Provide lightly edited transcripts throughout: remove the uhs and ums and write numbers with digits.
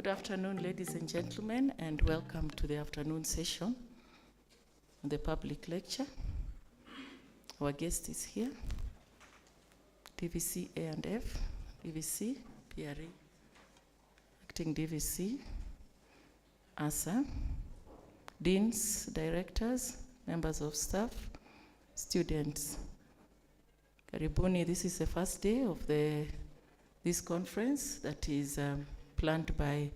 Good afternoon, ladies and gentlemen, and welcome to the afternoon session on the public lecture. Our guest is here, DVC A&F, DVC, PRA, Acting DVC, ASA, deans, directors, members of staff, students. Karibuni, this is the first day of this conference that is planned by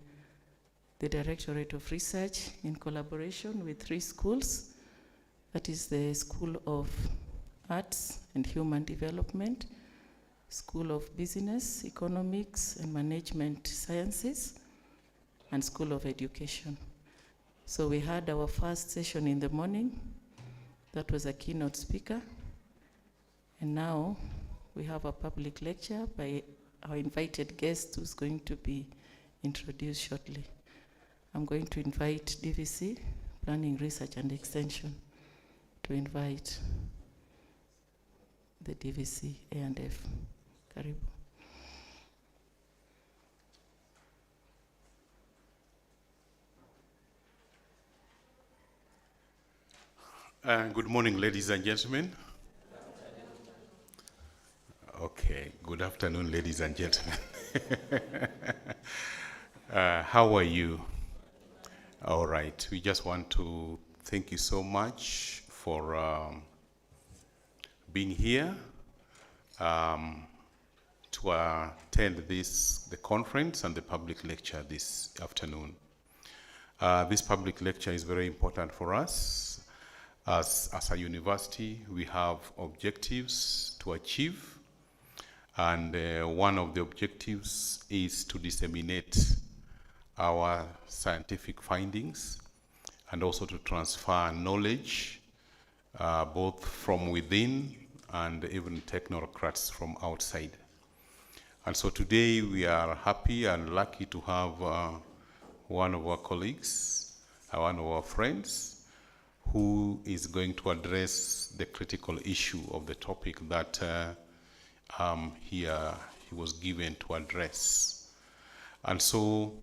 the Directorate of Research in collaboration with 3 schools. That is the School of Arts and Human Development, School of Business, Economics and Management Sciences, and School of Education. So we had our first session in the morning. That was a keynote speaker. And now we have a public lecture by our invited guest who's going to be introduced shortly. I'm going to invite DVC, Planning, Research and Extension, to invite the DVC A&F. Karibu. Good morning, ladies and gentlemen. Okay, good afternoon, ladies and gentlemen. How are you? All right, we just want to thank you so much for being here to attend the conference and the public lecture this afternoon. This public lecture is very important for us. As a university, we have objectives to achieve, and one of the objectives is to disseminate our scientific findings and also to transfer knowledge both from within and even technocrats from outside. And so today we are happy and lucky to have one of our colleagues, one of our friends, who is going to address the critical issue of the topic that he was given to address. And so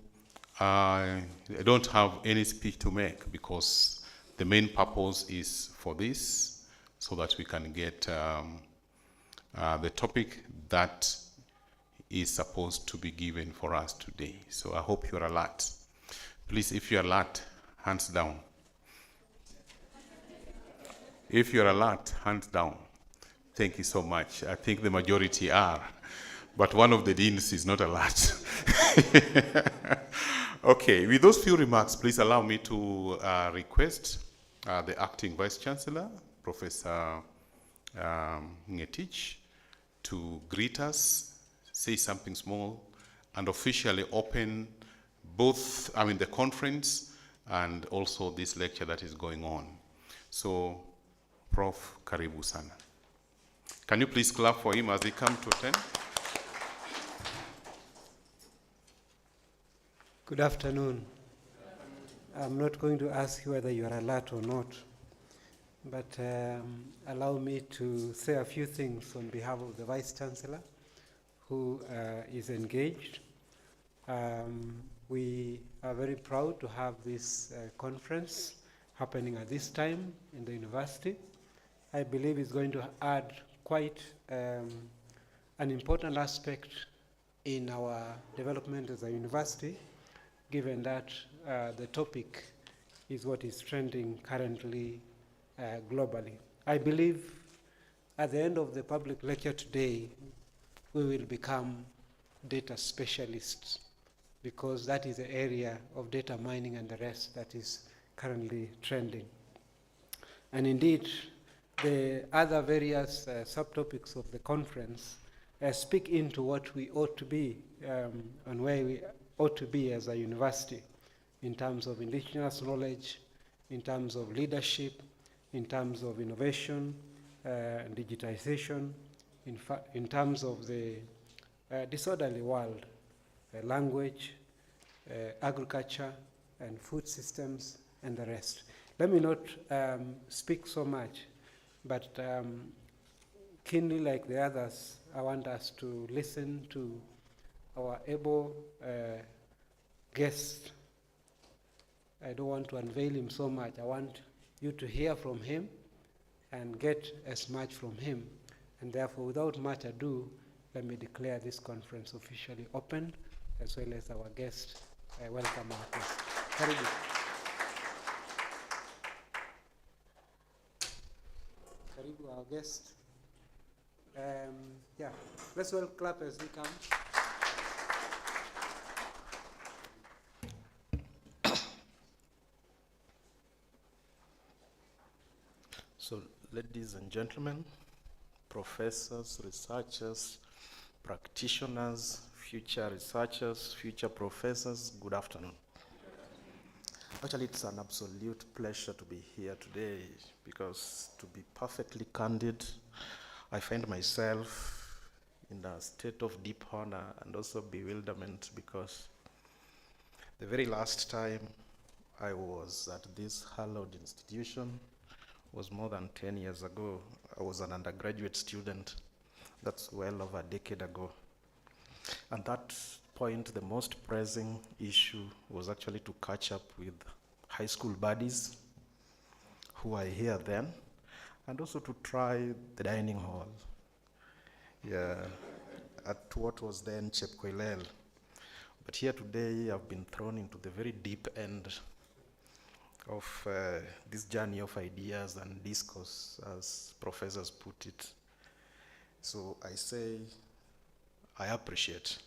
I don't have any speech to make because the main purpose is for this, so that we can get the topic that is supposed to be given for us today. So I hope you're alert. Please, if you're alert, hands down. If you're alert, hands down. Thank you so much. I think the majority are, but one of the deans is not alert. Okay, with those few remarks, please allow me to request the Acting Vice Chancellor, Professor Ngetich, to greet us, say something small, and officially open both, the conference and also this lecture that is going on. So, Prof. Karibu sana. Can you please clap for him as he comes to attend? Good afternoon. I'm not going to ask you whether you are alert or not, but allow me to say a few things on behalf of the Vice Chancellor, who is engaged. We are very proud to have this conference happening at this time in the university. I believe it's going to add quite an important aspect in our development as a university, given that the topic is what is trending currently globally. I believe at the end of the public lecture today, we will become data specialists, because that is the area of data mining and the rest that is currently trending. And indeed, the other various subtopics of the conference speak into what we ought to be and where we ought to be as a university in terms of indigenous knowledge, in terms of leadership, in terms of innovation, and digitization, in terms of the disorderly world, language, agriculture, and food systems, and the rest. Let me not speak so much, but keenly like the others, I want us to listen to our able guest. I don't want to unveil him so much. I want you to hear from him and get as much from him. And therefore, without much ado, let me declare this conference officially open, as well as our guest. I welcome our guest. Karibu. Karibu, our guest. Yeah, let's all clap as we come. So, ladies and gentlemen, professors, researchers, practitioners, future researchers, future professors, good afternoon. Actually, it's an absolute pleasure to be here today because, to be perfectly candid, I find myself in a state of deep honor and also bewilderment because the very last time I was at this hallowed institution was more than 10 years ago. I was an undergraduate student. That's well over a decade ago. At that point, the most pressing issue was actually to catch up with high school buddies who were here then, and also to try the dining hall. Yeah, at what was then Chepkoilel. But here today, I've been thrown into the very deep end of this journey of ideas and discourse, as professors put it. So I say, I appreciate.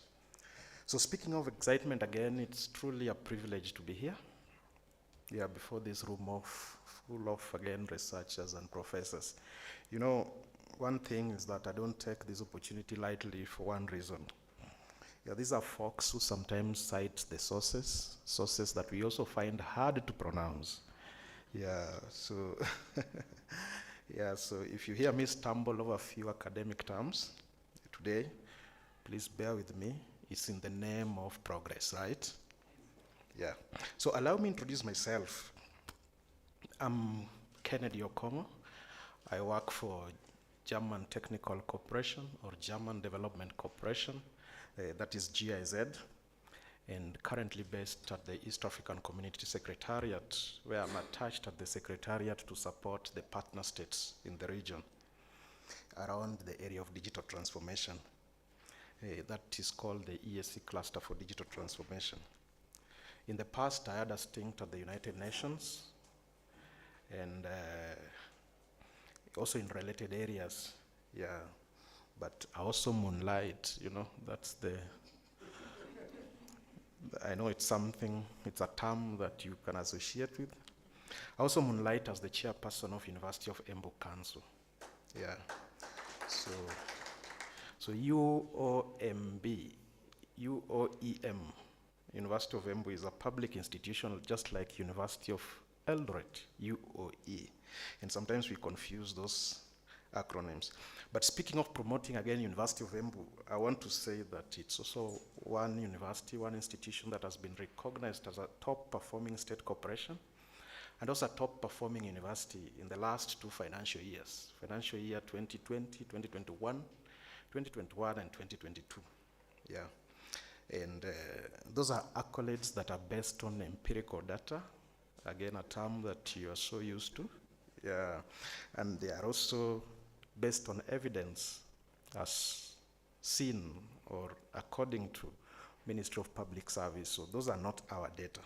So speaking of excitement again, it's truly a privilege to be here. Yeah, before this room full of, again, researchers and professors. You know, one thing is that I don't take this opportunity lightly for one reason. Yeah, these are folks who sometimes cite the sources that we also find hard to pronounce. Yeah, so yeah, so if you hear me stumble over a few academic terms today, please bear with me. It's in the name of progress, right? Yeah. So allow me to introduce myself. I'm Kennedy Okomo. I work for German Technical Corporation or German Development Corporation. That is GIZ, and currently based at the East African Community Secretariat, where I'm attached at the Secretariat to support the partner states in the region around the area of digital transformation. That is called the ESC Cluster for Digital Transformation. In the past, I had a stint at the United Nations, and also in related areas, yeah. But I also moonlight, you know, that's the, I know it's something, it's a term that you can associate with. I also moonlight as the chairperson of University of Embu Council. Yeah, so UOEM, University of Embu is a public institution just like University of Eldoret, UOE. And sometimes we confuse those acronyms. But speaking of promoting again University of Embu, I want to say that it's also one university, one institution that has been recognized as a top performing state corporation and also a top performing university in the last 2 financial years, financial year 2020, 2021, 2021 and 2022. Yeah. And those are accolades that are based on empirical data, again a term that you are so used to. Yeah. And they are also based on evidence as seen or according to Ministry of Public Service. So those are not our data.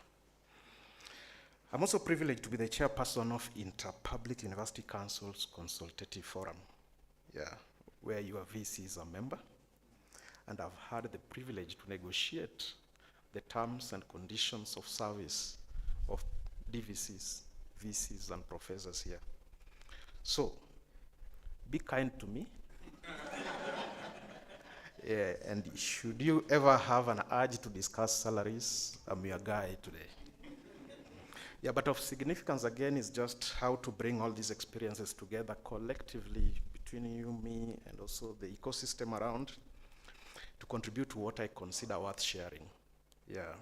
I'm also privileged to be the chairperson of Interpublic University Council's Consultative Forum, yeah, where your VC is a member. And I've had the privilege to negotiate the terms and conditions of service of DVCs, VCs, and professors here. So, be kind to me. Yeah, and should you ever have an urge to discuss salaries, I'm your guy today. Yeah, but of significance again is just how to bring all these experiences together collectively between you, me, and also the ecosystem around to contribute to what I consider worth sharing. Yeah,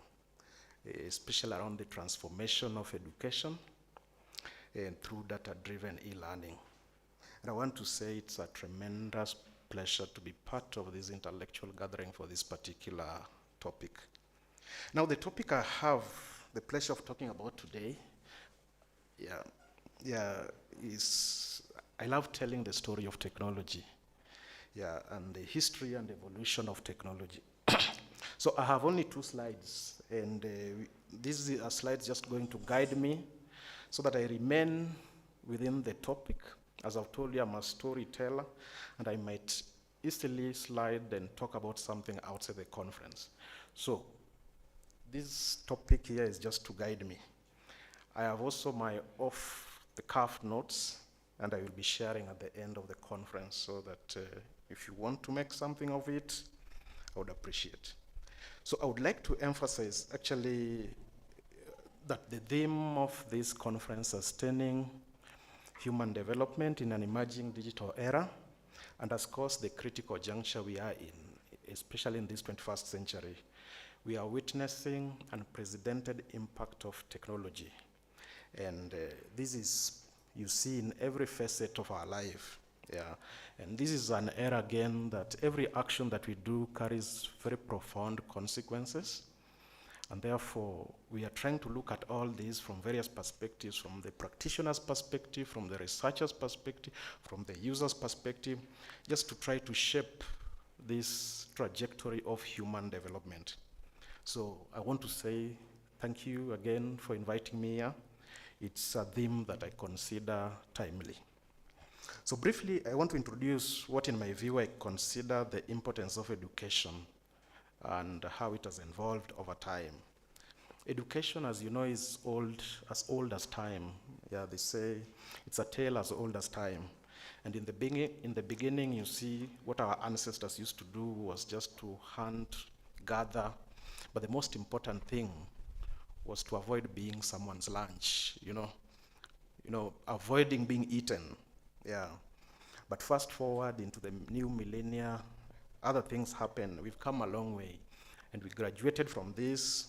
especially around the transformation of education and through data-driven e-learning. And I want to say it's a tremendous pleasure to be part of this intellectual gathering for this particular topic. Now, the topic I have the pleasure of talking about today, is I love telling the story of technology, and the history and evolution of technology. So I have only 2 slides, and these are slides just going to guide me so that I remain within the topic. As I've told you, I'm a storyteller, and I might easily slide and talk about something outside the conference. So this topic here is just to guide me. I have also my off-the-cuff notes, and I will be sharing at the end of the conference, so that if you want to make something of it, I would appreciate. So I would like to emphasize actually that the theme of this conference, Sustaining Human Development in an Emerging Digital Era, underscores the critical juncture we are in, especially in this 21st century. We are witnessing unprecedented impact of technology. And this is, you see, in every facet of our life. And this is an era again that every action that we do carries very profound consequences. And therefore, we are trying to look at all these from various perspectives, from the practitioner's perspective, from the researcher's perspective, from the user's perspective, just to try to shape this trajectory of human development. So I want to say thank you again for inviting me here. It's a theme that I consider timely. So briefly, I want to introduce what in my view I consider the importance of education and how it has evolved over time. Education, as you know, is as old as time. They say it's a tale as old as time. And in the beginning, you see, what our ancestors used to do was just to hunt, gather, but the most important thing was to avoid being someone's lunch, avoiding being eaten. But fast forward into the new millennia, other things happen. We've come a long way, and we graduated from this,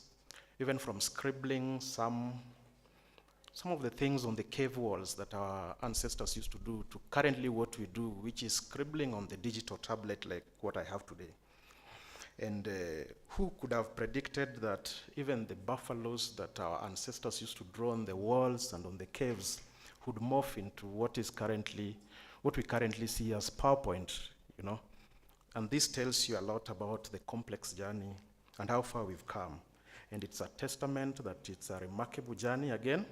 even from scribbling some of the things on the cave walls that our ancestors used to do, to currently what we do, which is scribbling on the digital tablet like what I have today. And who could have predicted that even the buffaloes that our ancestors used to draw on the walls and on the caves would morph into what we currently see as PowerPoint, And this tells you a lot about the complex journey and how far we've come. And it's a testament that it's a remarkable journey, again,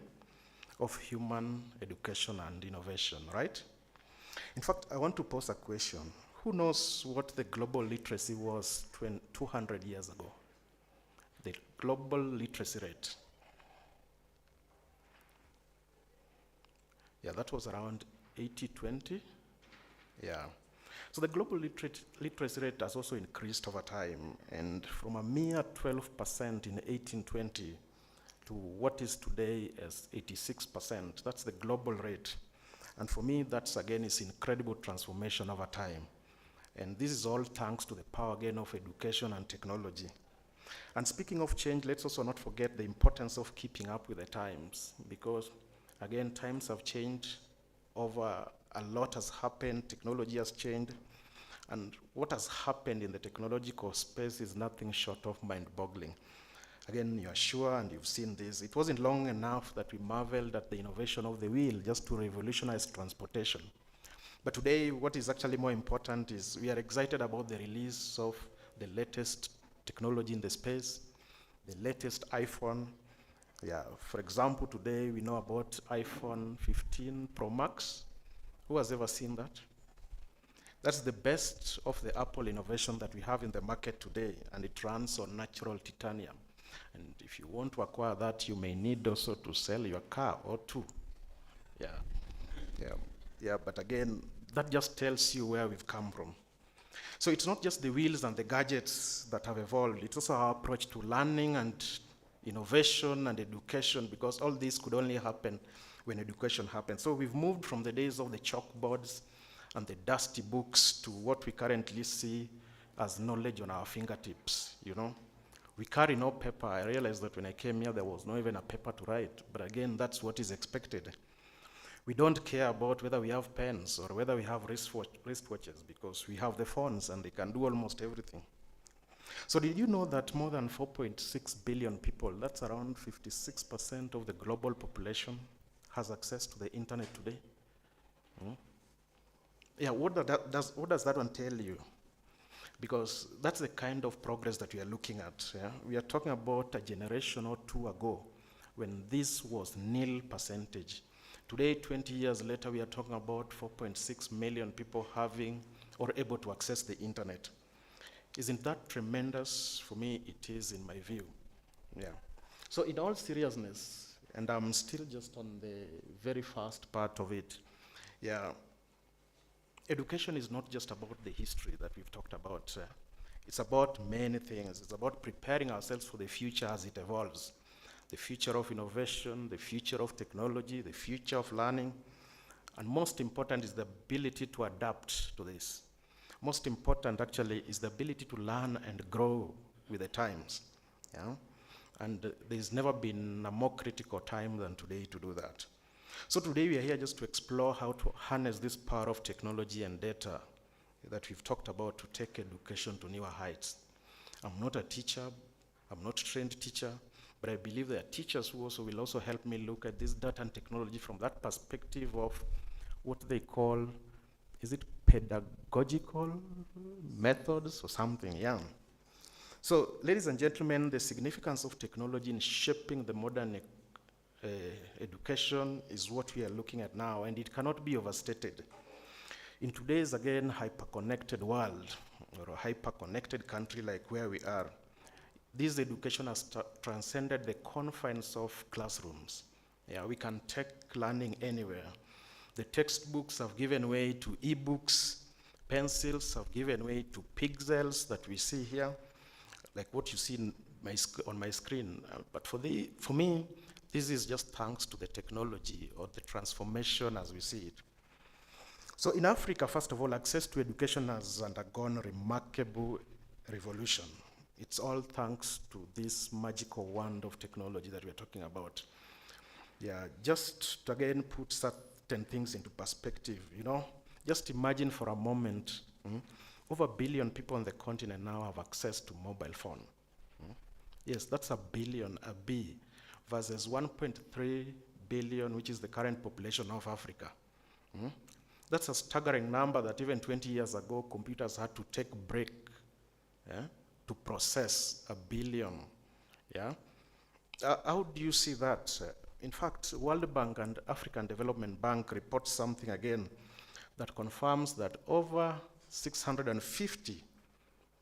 of human education and innovation, right? In fact, I want to pose a question. Who knows what the global literacy was 200 years ago? The global literacy rate. That was around 80-20. So the global literacy rate has also increased over time, and from a mere 12% in 1820 to what is today as 86%. That's the global rate. And for me, that's again is incredible transformation over time. And this is all thanks to the power again of education and technology. And speaking of change, let's also not forget the importance of keeping up with the times, because again, times have changed. A lot has happened, technology has changed, and what has happened in the technological space is nothing short of mind-boggling. Again, you are sure, and you've seen this. It wasn't long enough that we marveled at the innovation of the wheel just to revolutionize transportation. But today, what is actually more important is we are excited about the release of the latest technology in the space, the latest iPhone. For example, today we know about iPhone 15 Pro Max. Who has ever seen that? That's the best of the Apple innovation that we have in the market today, and it runs on natural titanium. And if you want to acquire that, you may need also to sell your car or two. But again, that just tells you where we've come from. So it's not just the wheels and the gadgets that have evolved, it's also our approach to learning and innovation and education, because all this could only happen when education happens. So we've moved from the days of the chalkboards and the dusty books to what we currently see as knowledge on our fingertips, We carry no paper. I realized that when I came here, there was not even a paper to write. But again, that's what is expected. We don't care about whether we have pens or whether we have wristwatches, because we have the phones and they can do almost everything. So did you know that more than 4.6 billion people, that's around 56% of the global population, has access to the internet today? Yeah, what does that one tell you? Because that's the kind of progress that we are looking at. Yeah? We are talking about a generation or two ago when this was nil percentage. Today, 20 years later, we are talking about 4.6 million people having or able to access the internet. Isn't that tremendous? For me, it is, in my view. Yeah. So in all seriousness, and I'm still just on the very first part of it, yeah, education is not just about the history that we've talked about. It's about many things. It's about preparing ourselves for the future as it evolves. The future of innovation, the future of technology, the future of learning. And most important is the ability to adapt to this. Most important, actually, is the ability to learn and grow with the times. Yeah? And there's never been a more critical time than today to do that. So today we are here just to explore how to harness this power of technology and data that we've talked about to take education to newer heights. I'm not a teacher, I'm not a trained teacher, but I believe there are teachers who also will also help me look at this data and technology from that perspective of what they call, is it pedagogical methods or something, yeah. So, ladies and gentlemen, the significance of technology in shaping the modern education is what we are looking at now, and it cannot be overstated. In today's, again, hyper-connected world, or a hyper-connected country like where we are, this education has transcended the confines of classrooms. Yeah, we can take learning anywhere. The textbooks have given way to e-books, pencils have given way to pixels that we see here, like what you see on my screen. But for me, this is just thanks to the technology or the transformation as we see it. So in Africa, first of all, access to education has undergone a remarkable revolution. It's all thanks to this magical wand of technology that we're talking about. Yeah, just to again put certain things into perspective, just imagine for a moment, over a billion people on the continent now have access to mobile phone. Yes, that's a billion, a B, versus 1.3 billion, which is the current population of Africa. That's a staggering number that even 20 years ago, computers had to take a break to process a billion. Yeah? How do you see that? In fact, World Bank and African Development Bank report something again that confirms that over 650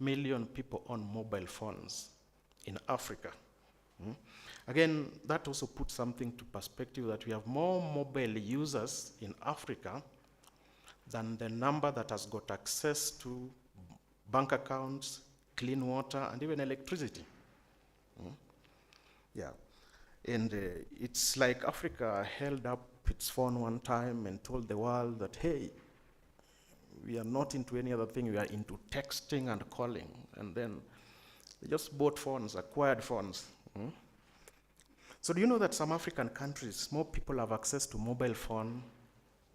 million people own mobile phones in Africa. Again, that also puts something to perspective that we have more mobile users in Africa than the number that has got access to bank accounts, clean water, and even electricity. Yeah, and it's like Africa held up its phone one time and told the world that, hey, we are not into any other thing, we are into texting and calling. And then they just bought phones, acquired phones. So do you know that some African countries, more people have access to mobile phone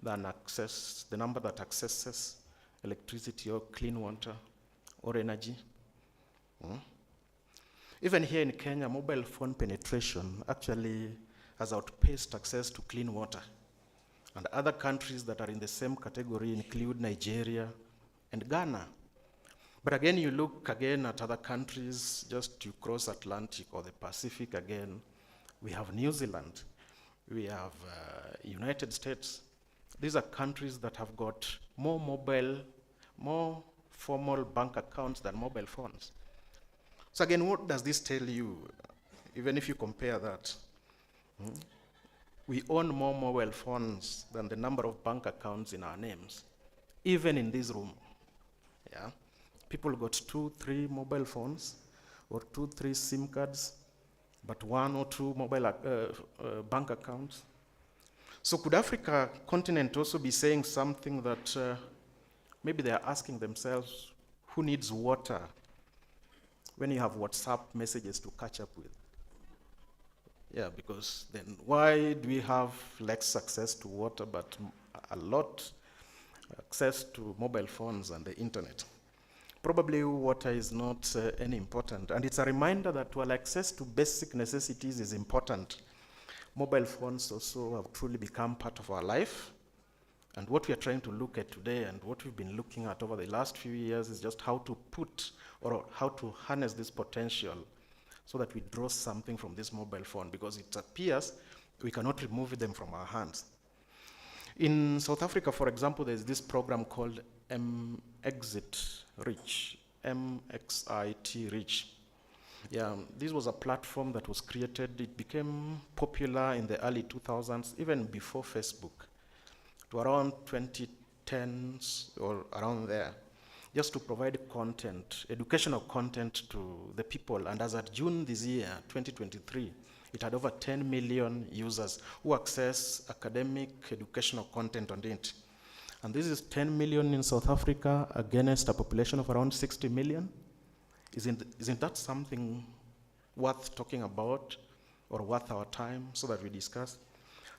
than the number that accesses electricity or clean water or energy? Even here in Kenya, mobile phone penetration actually has outpaced access to clean water. And other countries that are in the same category include Nigeria and Ghana. But again, you look again at other countries, just to cross Atlantic or the Pacific again, we have New Zealand, we have United States. These are countries that have got more formal bank accounts than mobile phones. So again, what does this tell you, even if you compare that? We own more mobile phones than the number of bank accounts in our names, even in this room. Yeah, people got 2, 3 mobile phones, or 2, 3 SIM cards, but 1 or 2 mobile bank accounts. So could Africa continent also be saying something that maybe they are asking themselves, who needs water when you have WhatsApp messages to catch up with? Yeah, because then why do we have less access to water but a lot access to mobile phones and the internet? Probably water is not any important. And it's a reminder that while access to basic necessities is important, mobile phones also have truly become part of our life. And what we are trying to look at today and what we've been looking at over the last few years is just how to put or how to harness this potential so that we draw something from this mobile phone, because it appears we cannot remove them from our hands. In South Africa, for example, there's this program called Exit Reach, MXIT Reach. Yeah, this was a platform that was created. It became popular in the early 2000s, even before Facebook, to around 2010s or around there, just to provide content, educational content to the people. And as at June this year, 2023, it had over 10 million users who access academic educational content on it. And this is 10 million in South Africa against a population of around 60 million. Isn't that something worth talking about or worth our time so that we discuss?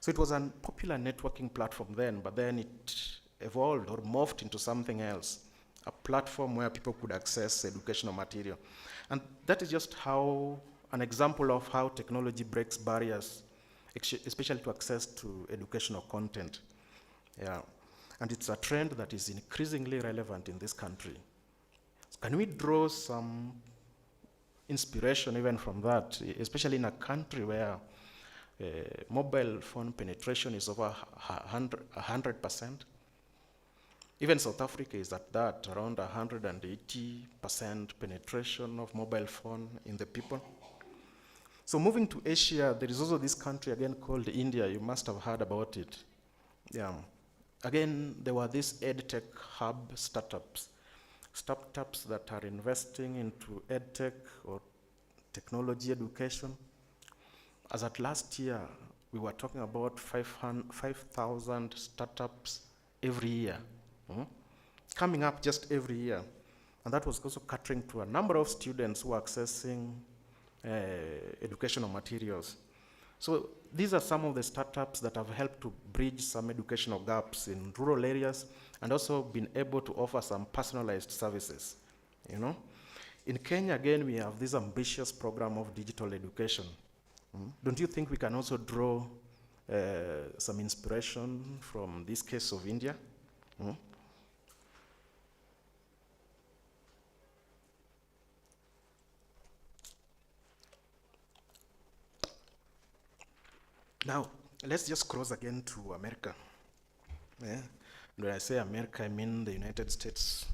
So it was a popular networking platform then, but then it evolved or morphed into something else, a platform where people could access educational material. And that is just how an example of how technology breaks barriers, especially to access to educational content. Yeah. And it's a trend that is increasingly relevant in this country. Can we draw some inspiration even from that, especially in a country where mobile phone penetration is over 100%? Even South Africa is at that, around 180% penetration of mobile phone in the people. So moving to Asia, there is also this country again called India. You must have heard about it. Yeah. Again, there were these edtech hub startups that are investing into edtech or technology education. As at last year, we were talking about 5,000 startups every year, coming up just every year. And that was also catering to a number of students who are accessing educational materials. So these are some of the startups that have helped to bridge some educational gaps in rural areas and also been able to offer some personalized services, In Kenya, again, we have this ambitious program of digital education. Don't you think we can also draw some inspiration from this case of India? Now, let's just cross again to America. Yeah. When I say America, I mean the United States,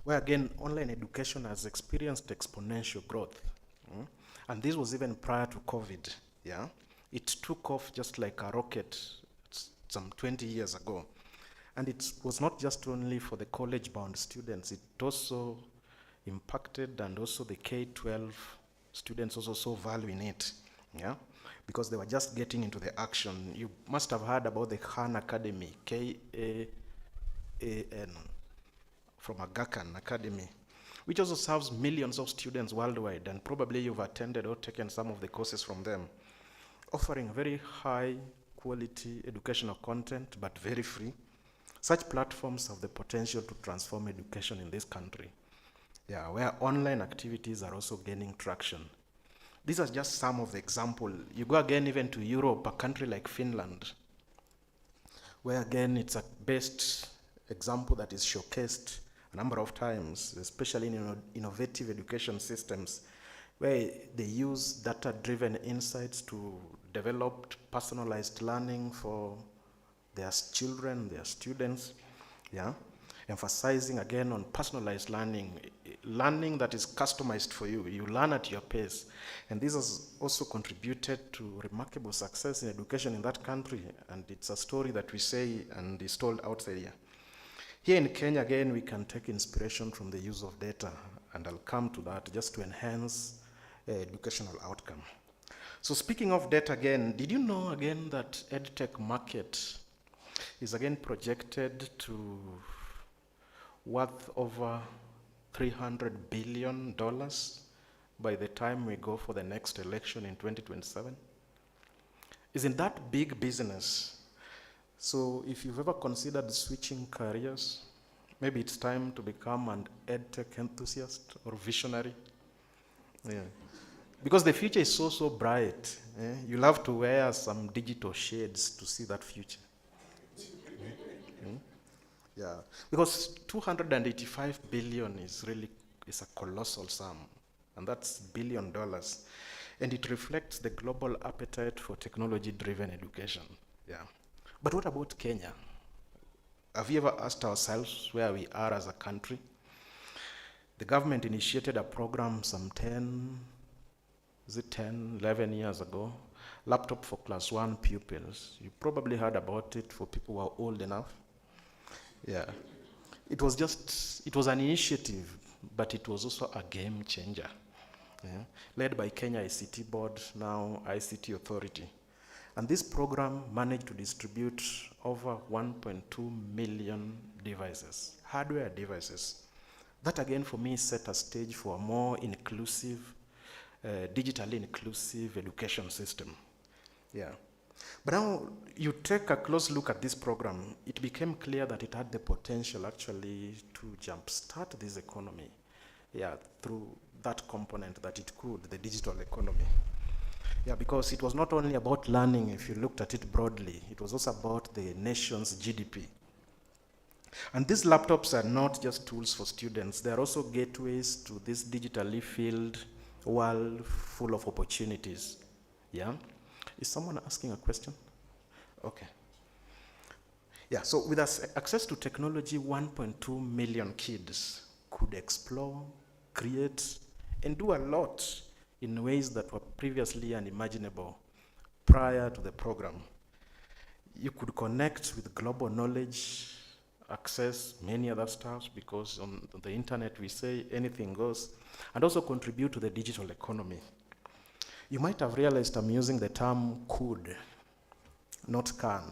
where again, online education has experienced exponential growth. And this was even prior to COVID. Yeah, it took off just like a rocket some 20 years ago. And it was not just only for the college-bound students, it also impacted, and also the K-12 students also saw value in it. Yeah, because they were just getting into the action. You must have heard about the Khan Academy, K-A-N, from Aga Khan Academy, which also serves millions of students worldwide, and probably you've attended or taken some of the courses from them, offering very high quality educational content, but very free. Such platforms have the potential to transform education in this country, where online activities are also gaining traction. These are just some of the examples. You go again even to Europe, a country like Finland, where again it's a best example that is showcased a number of times, especially in innovative education systems, where they use data-driven insights to develop personalized learning for their children, their students, emphasizing again on personalized learning that is customized for you. You learn at your pace. And this has also contributed to remarkable success in education in that country. And it's a story that we say and is told outside here. Here in Kenya, again, we can take inspiration from the use of data. And I'll come to that just to enhance educational outcome. So speaking of data again, did you know again that EdTech market is again projected to worth over $300 billion by the time we go for the next election in 2027? Isn't that big business? So if you've ever considered switching careers, Maybe it's time to become an edtech enthusiast or visionary. Yeah. Because the future is so bright. You'll have to wear some digital shades to see that future. Yeah. Because 285 billion is a colossal sum. And that's $1 billion. And it reflects the global appetite for technology-driven education. Yeah. But what about Kenya? Have we ever asked ourselves where we are as a country? The government initiated a program some 11 years ago, laptop for class 1 pupils. You probably heard about it for people who are old enough. Yeah. It was an initiative, but it was also a game changer. Yeah. Led by Kenya ICT Board, now ICT Authority. And this program managed to distribute over 1.2 million devices, hardware devices. That again for me set a stage for a more inclusive, digitally inclusive education system. Yeah. But now you take a close look at this program, it became clear that it had the potential actually to jumpstart this economy. Yeah, through that component that it could, the digital economy. Yeah, because it was not only about learning, if you looked at it broadly, it was also about the nation's GDP. And these laptops are not just tools for students, they are also gateways to this digitally filled world full of opportunities. Yeah? Is someone asking a question? Okay. Yeah, so with access to technology, 1.2 million kids could explore, create, and do a lot in ways that were previously unimaginable prior to the program. You could connect with global knowledge, access many other stuff, because on the internet we say anything goes, and also contribute to the digital economy. You might have realized I'm using the term could, not can.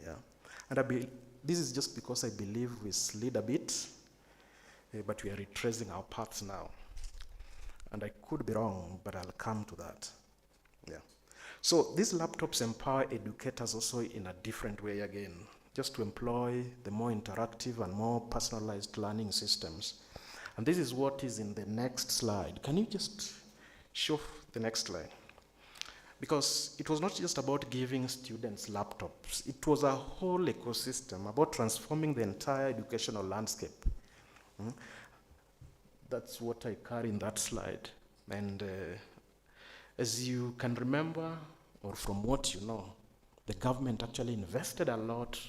Yeah. And this is just because I believe we slid a bit, but we are retracing our paths now. And I could be wrong, but I'll come to that. Yeah. So these laptops empower educators also in a different way again, just to employ the more interactive and more personalized learning systems. And this is what is in the next slide. Can you just show the next slide? Because it was not just about giving students laptops. It was a whole ecosystem about transforming the entire educational landscape. That's what I carry in that slide. And as you can remember, or from what you know, the government actually invested a lot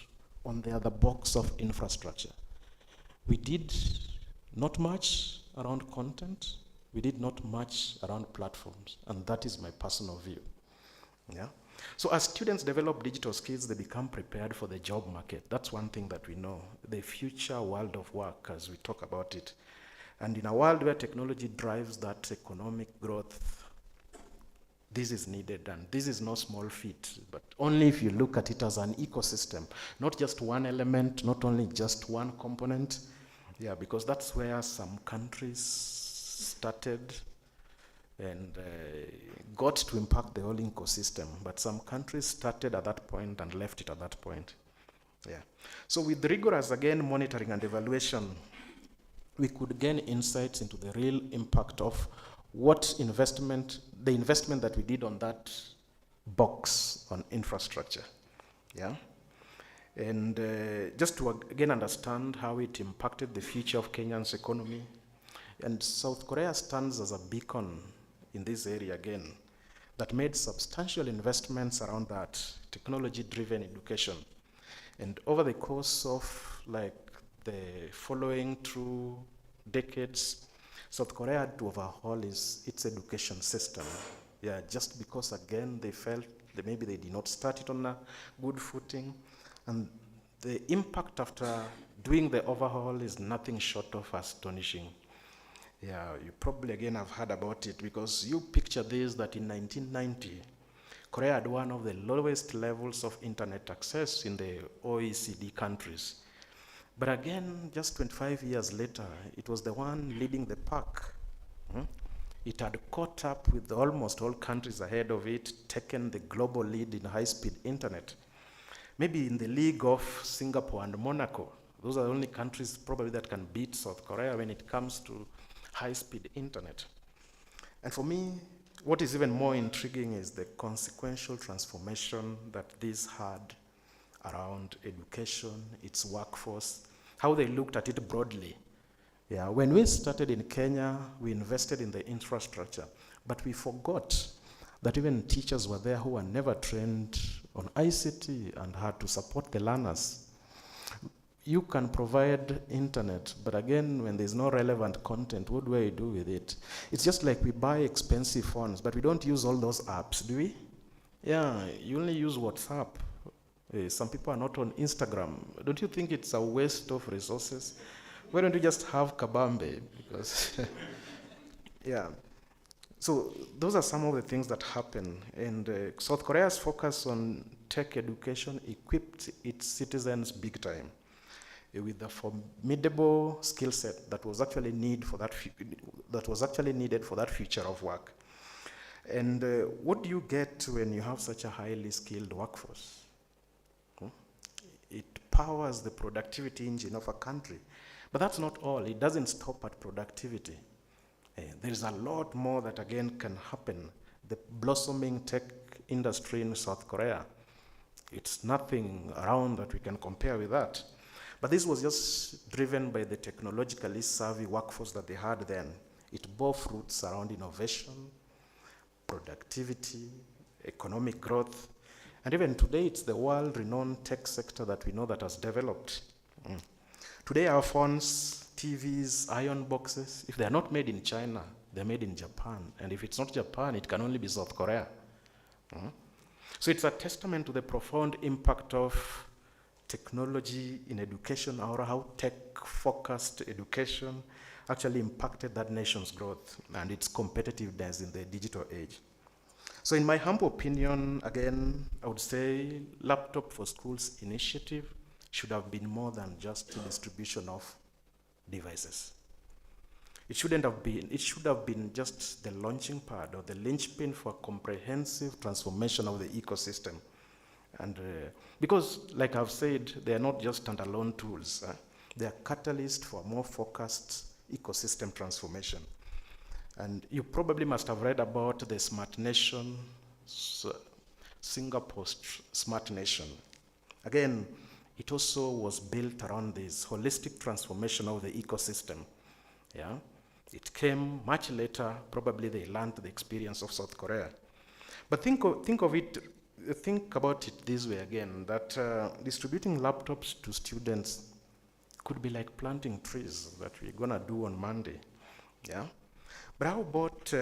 on the other box of infrastructure. We did not much around content. We did not much around platforms. And that is my personal view. Yeah. So as students develop digital skills, they become prepared for the job market. That's one thing that we know, the future world of work as we talk about it. And in a world where technology drives that economic growth, this is needed, and this is no small feat, but only if you look at it as an ecosystem, not just one element, not only just one component. Yeah, because that's where some countries started and got to impact the whole ecosystem, but some countries started at that point and left it at that point. Yeah. So with rigorous, again, monitoring and evaluation, we could gain insights into the real impact of the investment that we did on that box on infrastructure. Yeah. And just to again understand how it impacted the future of Kenya's economy. And South Korea stands as a beacon in this area again, that made substantial investments around that technology-driven education. And over the course of the following 2 decades, South Korea had to overhaul its education system. Yeah, just because again they felt that maybe they did not start it on a good footing. And the impact after doing the overhaul is nothing short of astonishing. Yeah, you probably again have heard about it, because you picture this, that in 1990, Korea had one of the lowest levels of internet access in the OECD countries. But again, just 25 years later, it was the one leading the pack. It had caught up with almost all countries ahead of it, taken the global lead in high-speed internet. Maybe in the league of Singapore and Monaco, Those are the only countries probably that can beat South Korea when it comes to high-speed internet. And for me, what is even more intriguing is the consequential transformation that this had around education, its workforce, how they looked at it broadly. Yeah, when we started in Kenya, we invested in the infrastructure, but we forgot that even teachers were there who were never trained on ICT and had to support the learners. You can provide internet, but again, when there's no relevant content, what do I do with it? It's just like we buy expensive phones, but we don't use all those apps, do we? Yeah, you only use WhatsApp. Some people are not on Instagram. Don't you think it's a waste of resources? Why don't you just have Kabambe? Because, yeah. So those are some of the things that happen. And South Korea's focus on tech education equipped its citizens big time with the formidable skill set that was actually needed for that future of work. And what do you get when you have such a highly skilled workforce? It powers the productivity engine of a country. But that's not all. It doesn't stop at productivity. There is a lot more that, again, can happen. The blossoming tech industry in South Korea, it's nothing around that we can compare with that. But this was just driven by the technologically savvy workforce that they had then. It bore fruits around innovation, productivity, economic growth, and even today it's the world-renowned tech sector that we know that has developed. Today our phones, TVs, iron boxes, if they're not made in China, they're made in Japan. And if it's not Japan, it can only be South Korea. So it's a testament to the profound impact of technology in education, or how tech-focused education actually impacted that nation's growth and its competitiveness in the digital age. So in my humble opinion, again, I would say Laptop for Schools initiative should have been more than just a distribution of devices. It should have been just the launching pad or the linchpin for a comprehensive transformation of the ecosystem. And because, like I've said, they are not just standalone tools. They are catalysts for a more focused ecosystem transformation. And you probably must have read about the Smart Nation, Singapore Smart Nation. Again, it also was built around this holistic transformation of the ecosystem. Yeah, it came much later. Probably they learned the experience of South Korea. But think about it this way again, that distributing laptops to students could be like planting trees that we're gonna do on Monday. Yeah. But how about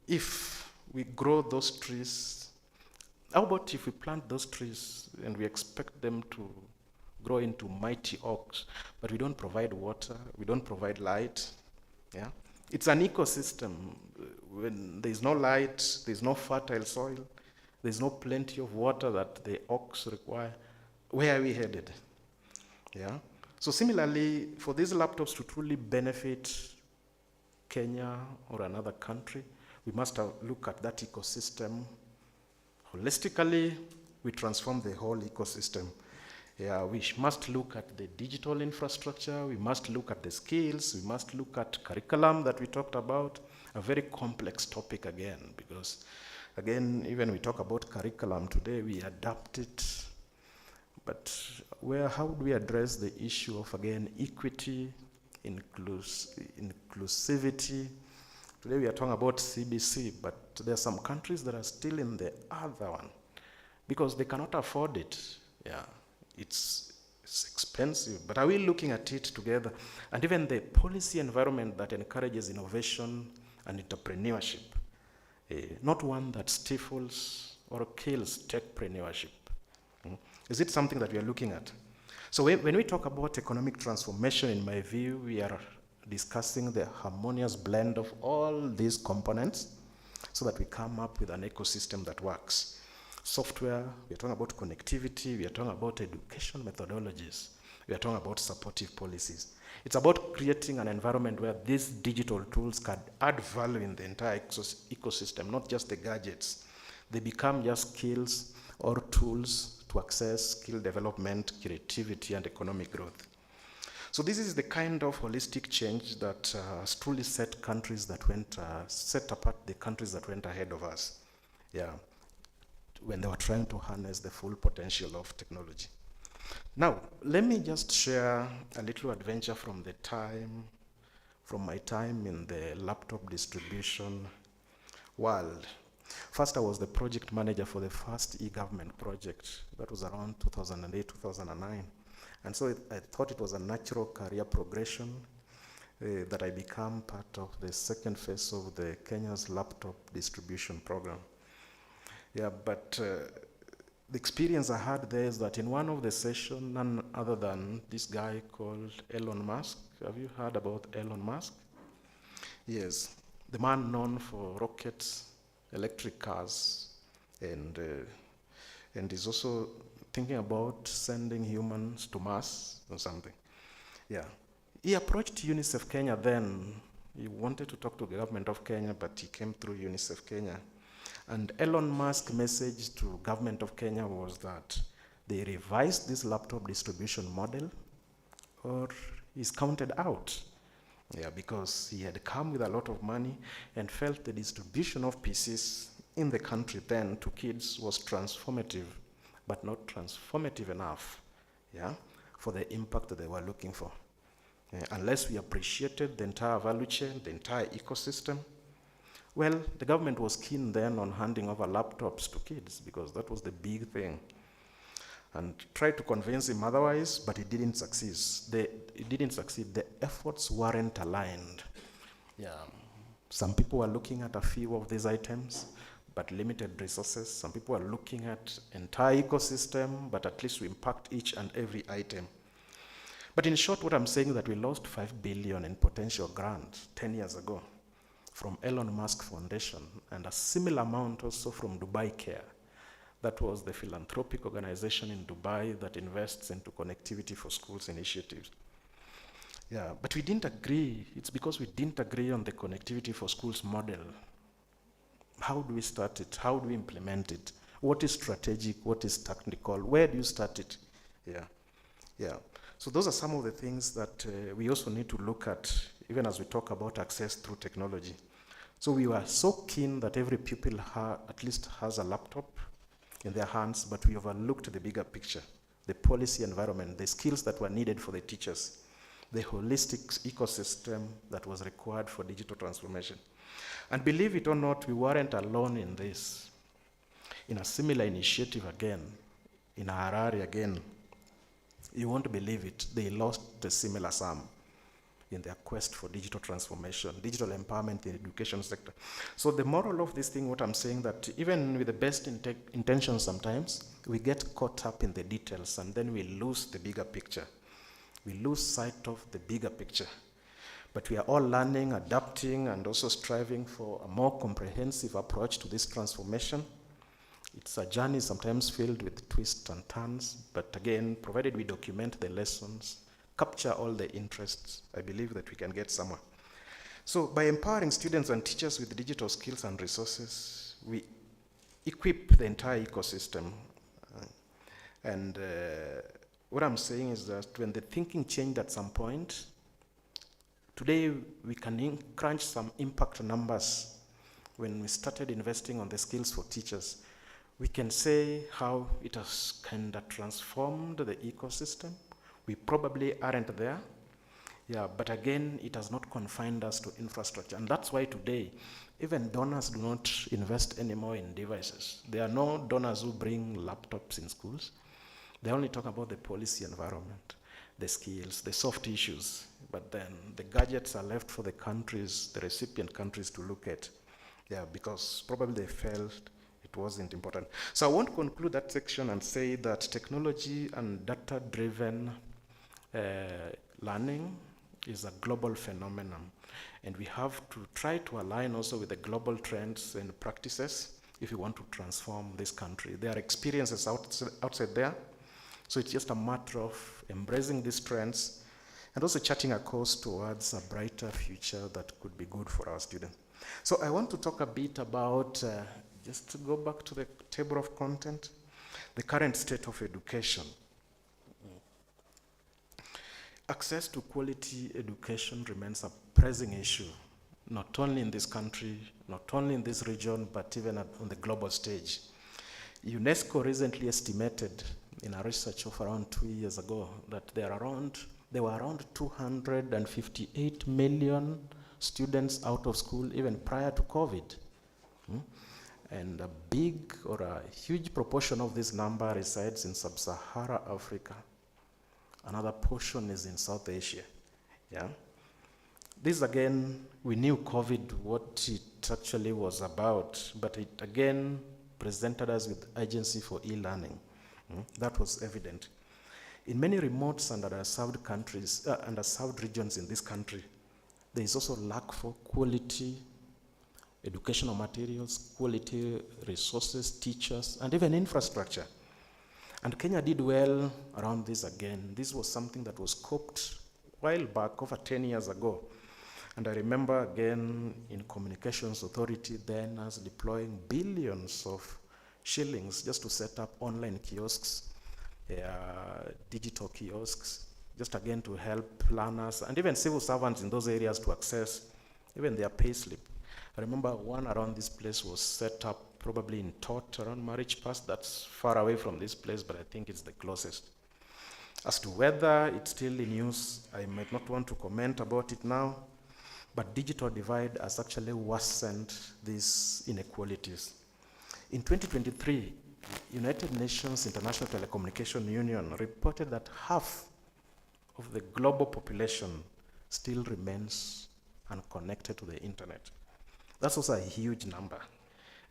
if we grow those trees? How about if we plant those trees and we expect them to grow into mighty oaks, but we don't provide water, we don't provide light? Yeah, it's an ecosystem. When there's no light, there's no fertile soil, there's no plenty of water that the oaks require. Where are we headed? Yeah. So similarly, for these laptops to truly benefit Kenya or another country, we must look at that ecosystem holistically. We transform the whole ecosystem. Yeah, we must look at the digital infrastructure, we must look at the skills, we must look at curriculum that we talked about, a very complex topic again, because again, even we talk about curriculum today, we adapt it, but how do we address the issue of, again, equity, inclusivity? Today we are talking about CBC, but there are some countries that are still in the other one because they cannot afford it. Yeah, it's expensive, but are we looking at it together? And even the policy environment that encourages innovation and entrepreneurship, not one that stifles or kills techpreneurship. Is it something that we are looking at? So when we talk about economic transformation, in my view, we are discussing the harmonious blend of all these components so that we come up with an ecosystem that works. Software, we are talking about connectivity, we are talking about education methodologies, we are talking about supportive policies. It's about creating an environment where these digital tools can add value in the entire ecosystem, not just the gadgets. They become just skills or tools to access skill development, creativity, and economic growth. So this is the kind of holistic change that has truly set apart the countries that went ahead of us. Yeah, when they were trying to harness the full potential of technology. Now, let me just share a little adventure from my time in the laptop distribution world. First, I was the project manager for the first e-government project. That was around 2008, 2009. And so I thought it was a natural career progression that I become part of the second phase of the Kenya's laptop distribution program. Yeah, but the experience I had there is that in one of the sessions, none other than this guy called Elon Musk. Have you heard about Elon Musk? Yes, the man known for rockets, electric cars, and is also thinking about sending humans to Mars or something. Yeah. He approached UNICEF Kenya then. He wanted to talk to the government of Kenya, but he came through UNICEF Kenya. And Elon Musk's message to government of Kenya was that they revised this laptop distribution model or he's counted out. Yeah, because he had come with a lot of money and felt the distribution of PCs in the country then to kids was transformative, but not transformative enough, yeah, for the impact that they were looking for. Unless we appreciated the entire value chain, the entire ecosystem, well, the government was keen then on handing over laptops to kids because that was the big thing. And tried to convince him otherwise, but it didn't succeed. The efforts weren't aligned. Yeah. Some people were looking at a few of these items, but limited resources. Some people were looking at entire ecosystem, but at least we impact each and every item. But in short, what I'm saying is that we lost 5 billion in potential grants 10 years ago from Elon Musk Foundation, and a similar amount also from Dubai Care. That was the philanthropic organization in Dubai that invests into connectivity for schools initiatives. Yeah, but we didn't agree. It's because we didn't agree on the connectivity for schools model. How do we start it? How do we implement it? What is strategic? What is technical? Where do you start it? Yeah, yeah. So those are some of the things that we also need to look at, even as we talk about access through technology. So we were so keen that every pupil at least has a laptop in their hands, but we overlooked the bigger picture, the policy environment, the skills that were needed for the teachers, the holistic ecosystem that was required for digital transformation. And believe it or not, we weren't alone in this. In a similar initiative again, in Harare again, you won't believe it, they lost a similar sum in their quest for digital transformation, digital empowerment in the education sector. So the moral of this thing, what I'm saying, that even with the best intentions sometimes, we get caught up in the details and then we lose the bigger picture. We lose sight of the bigger picture. But we are all learning, adapting, and also striving for a more comprehensive approach to this transformation. It's a journey sometimes filled with twists and turns, but again, provided we document the lessons, capture all the interests, I believe that we can get somewhere. So by empowering students and teachers with digital skills and resources, we equip the entire ecosystem. What I'm saying is that when the thinking changed at some point, today we can crunch some impact numbers. When we started investing on the skills for teachers, we can say how it has kind of transformed the ecosystem. We probably aren't there, yeah, but again, it has not confined us to infrastructure. And that's why today, even donors do not invest anymore in devices. There are no donors who bring laptops in schools. They only talk about the policy environment, the skills, the soft issues, but then the gadgets are left for the countries, the recipient countries to look at, yeah, because probably they felt it wasn't important. So I want to conclude that section and say that technology and data-driven learning is a global phenomenon, and we have to try to align also with the global trends and practices if we want to transform this country. There are experiences outside there, so it's just a matter of embracing these trends and also charting a course towards a brighter future that could be good for our students. So I want to talk a bit about, just to go back to the table of content, the current state of education. Access to quality education remains a pressing issue, not only in this country, not only in this region, but even on the global stage. UNESCO recently estimated in a research of around 2 years ago that there were around 258 million students out of school even prior to COVID. And a big or a huge proportion of this number resides in sub-Saharan Africa. Another portion is in South Asia. Yeah. This again, we knew COVID, what it actually was about, but it again presented us with urgency for e-learning. That was evident. In many remote and underserved countries, underserved regions in this country, there is also lack for quality educational materials, quality resources, teachers, and even infrastructure. And Kenya did well around this again. This was something that was scoped a while back, over 10 years ago. And I remember again in Communications Authority then as deploying billions of shillings just to set up online kiosks, digital kiosks, just again to help learners and even civil servants in those areas to access even their payslip. I remember one around this place was set up probably in Tot around Marriage Pass. That's far away from this place, but I think it's the closest. As to whether it's still in use, I might not want to comment about it now, but digital divide has actually worsened these inequalities. In 2023, United Nations International Telecommunication Union reported that half of the global population still remains unconnected to the internet. That's also a huge number,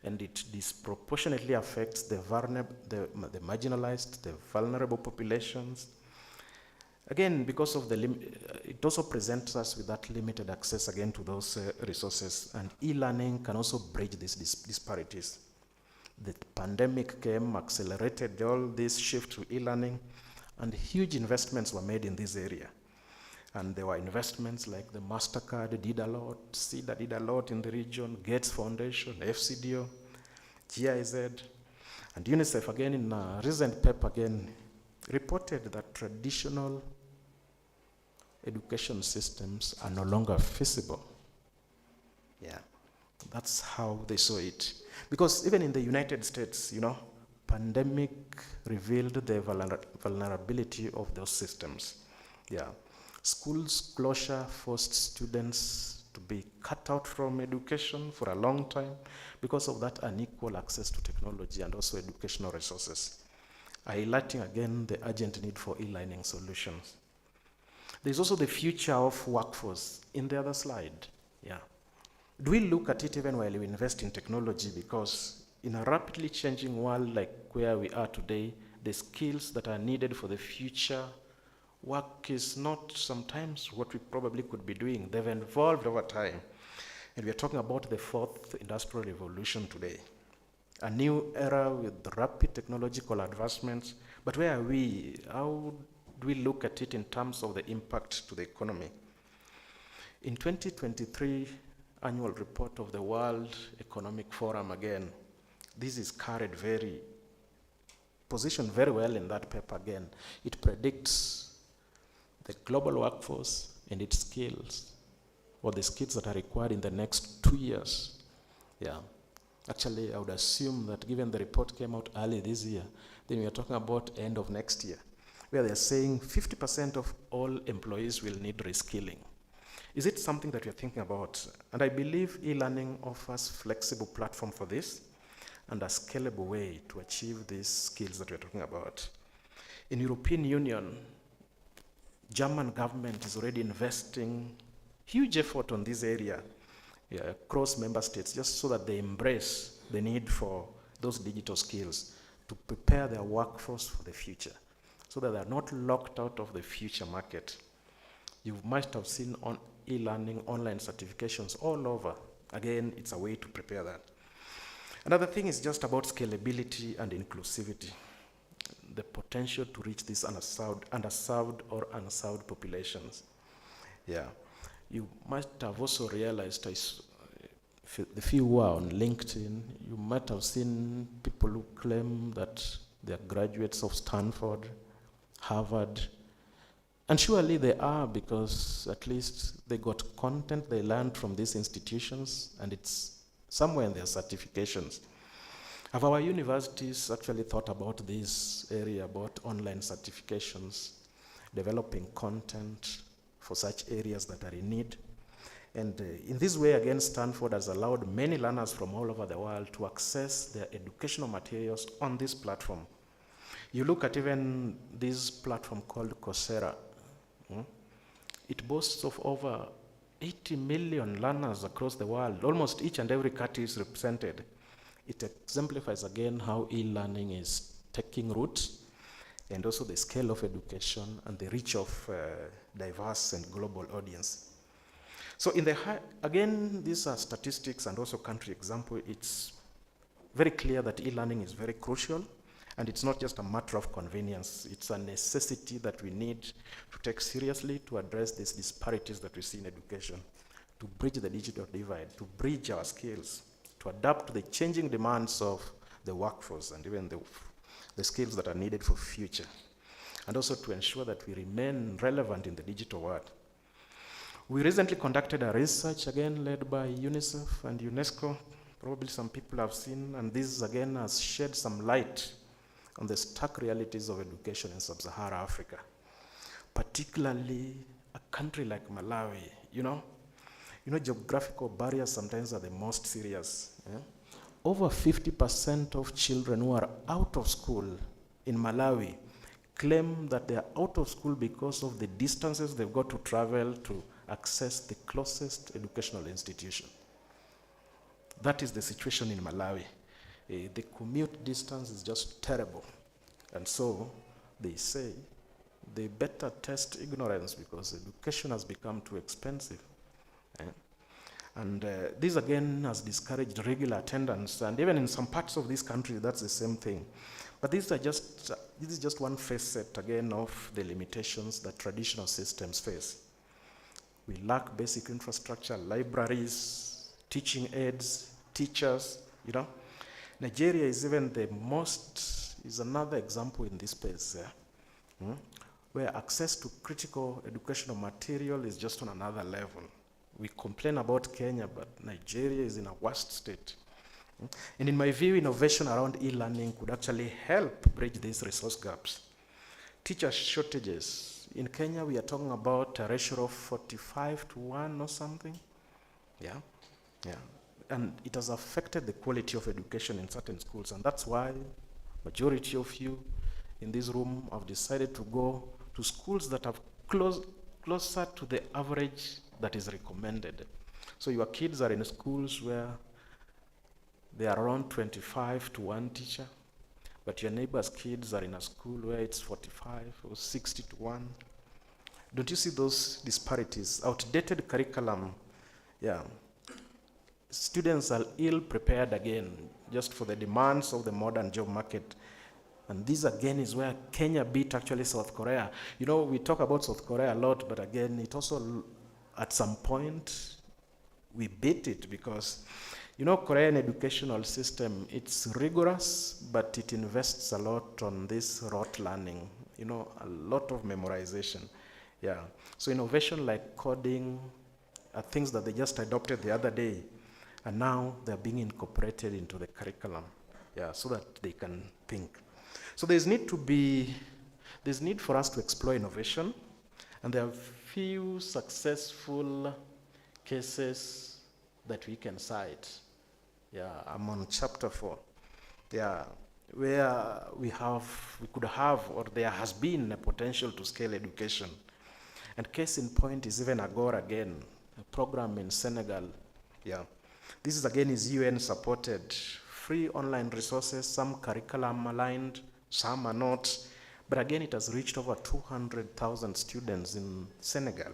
and it disproportionately affects the marginalized, the vulnerable populations. Again, because of it also presents us with that limited access again to those resources, and e-learning can also bridge these disparities. The pandemic came, accelerated all this shift to e-learning, and huge investments were made in this area. And there were investments like the MasterCard did a lot, CEDA did a lot in the region, Gates Foundation, FCDO, GIZ, and UNICEF again in a recent paper again reported that traditional education systems are no longer feasible. Yeah, that's how they saw it. Because even in the United States, pandemic revealed the vulnerability of those systems. Yeah. Schools closure forced students to be cut out from education for a long time because of that unequal access to technology and also educational resources, highlighting again the urgent need for e-learning solutions. There's also the future of workforce in the other slide. Yeah. Do we look at it even while we invest in technology? Because in a rapidly changing world like where we are today, the skills that are needed for the future work is not sometimes what we probably could be doing. They've evolved over time. And we are talking about the fourth industrial revolution today. A new era with rapid technological advancements. But where are we? How do we look at it in terms of the impact to the economy? In 2023 annual report of the World Economic Forum again, this is positioned very well in that paper again. It predicts the global workforce and its skills, or the skills that are required in the next 2 years. Yeah. Actually, I would assume that given the report came out early this year, then we are talking about end of next year, where they're saying 50% of all employees will need reskilling. Is it something that you're thinking about? And I believe e-learning offers flexible platform for this and a scalable way to achieve these skills that we're talking about. In European Union, German government is already investing huge effort on this area across member states, just so that they embrace the need for those digital skills to prepare their workforce for the future, so that they're not locked out of the future market. You must have seen on e-learning online certifications all over. Again, it's a way to prepare that. Another thing is just about scalability and inclusivity. The potential to reach these underserved or unserved populations. Yeah. You might have also realized, the few who are on LinkedIn, you might have seen people who claim that they're graduates of Stanford, Harvard, And surely they are, because at least they got content they learned from these institutions, and it's somewhere in their certifications. Have our universities actually thought about this area, about online certifications, developing content for such areas that are in need? And in this way, again, Stanford has allowed many learners from all over the world to access their educational materials on this platform. You look at even this platform called Coursera. It boasts of over 80 million learners across the world. Almost each and every country is represented. It exemplifies again how e-learning is taking root, and also the scale of education and the reach of diverse and global audience. So again, these are statistics and also country example. It's very clear that e-learning is very crucial, and it's not just a matter of convenience. It's a necessity that we need to take seriously to address these disparities that we see in education, to bridge the digital divide, to bridge our skills, to adapt to the changing demands of the workforce and even the skills that are needed for future, and also to ensure that we remain relevant in the digital world. We recently conducted a research, again led by UNICEF and UNESCO, probably some people have seen, and this again has shed some light on the stark realities of education in sub-Saharan Africa, particularly a country like Malawi. You know, geographical barriers sometimes are the most serious. Over 50% of children who are out of school in Malawi claim that they are out of school because of the distances they've got to travel to access the closest educational institution. That is the situation in Malawi. The commute distance is just terrible. And so they say they better test ignorance because education has become too expensive. And this again has discouraged regular attendance, and even in some parts of this country that's the same thing. But this is just one facet again of the limitations that traditional systems face. We lack basic infrastructure, libraries, teaching aids, teachers, Nigeria is is another example in this space, where access to critical educational material is just on another level. We complain about Kenya, but Nigeria is in a worst state. And in my view, innovation around e-learning could actually help bridge these resource gaps. Teacher shortages. In Kenya, we are talking about a ratio of 45:1 or something. Yeah. And it has affected the quality of education in certain schools, and that's why majority of you in this room have decided to go to schools that are closer to the average that is recommended. So your kids are in schools where they are around 25:1 teacher, but your neighbor's kids are in a school where it's 45 or 60:1. Don't you see those disparities? Outdated curriculum, Students are ill prepared again, just for the demands of the modern job market. And this again is where Kenya beat actually South Korea. We talk about South Korea a lot, but again, it also, at some point, we beat it because, Korean educational system, it's rigorous, but it invests a lot on this rote learning, a lot of memorization. So innovation like coding are things that they just adopted the other day, and now they're being incorporated into the curriculum, so that they can think. So there's need for us to explore innovation, and there are few successful cases that we can cite. I'm on chapter 4. Where we could have, or there has been a potential to scale education. And case in point is even Agora again, a program in Senegal. This is UN supported, free online resources, some curriculum aligned, some are not. But again, it has reached over 200,000 students in Senegal.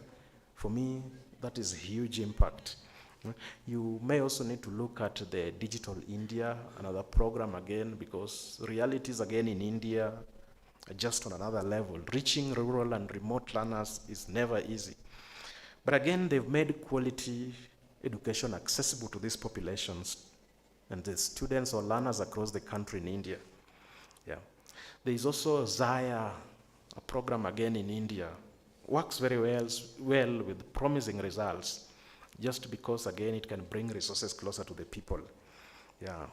For me, that is huge impact. You may also need to look at the Digital India, another program again, because realities again in India are just on another level. Reaching rural and remote learners is never easy. But again, they've made quality education accessible to these populations and the students or learners across the country in India. There is also Zaya, a program again in India, works very well with promising results, just because, again, it can bring resources closer to the people. Yeah.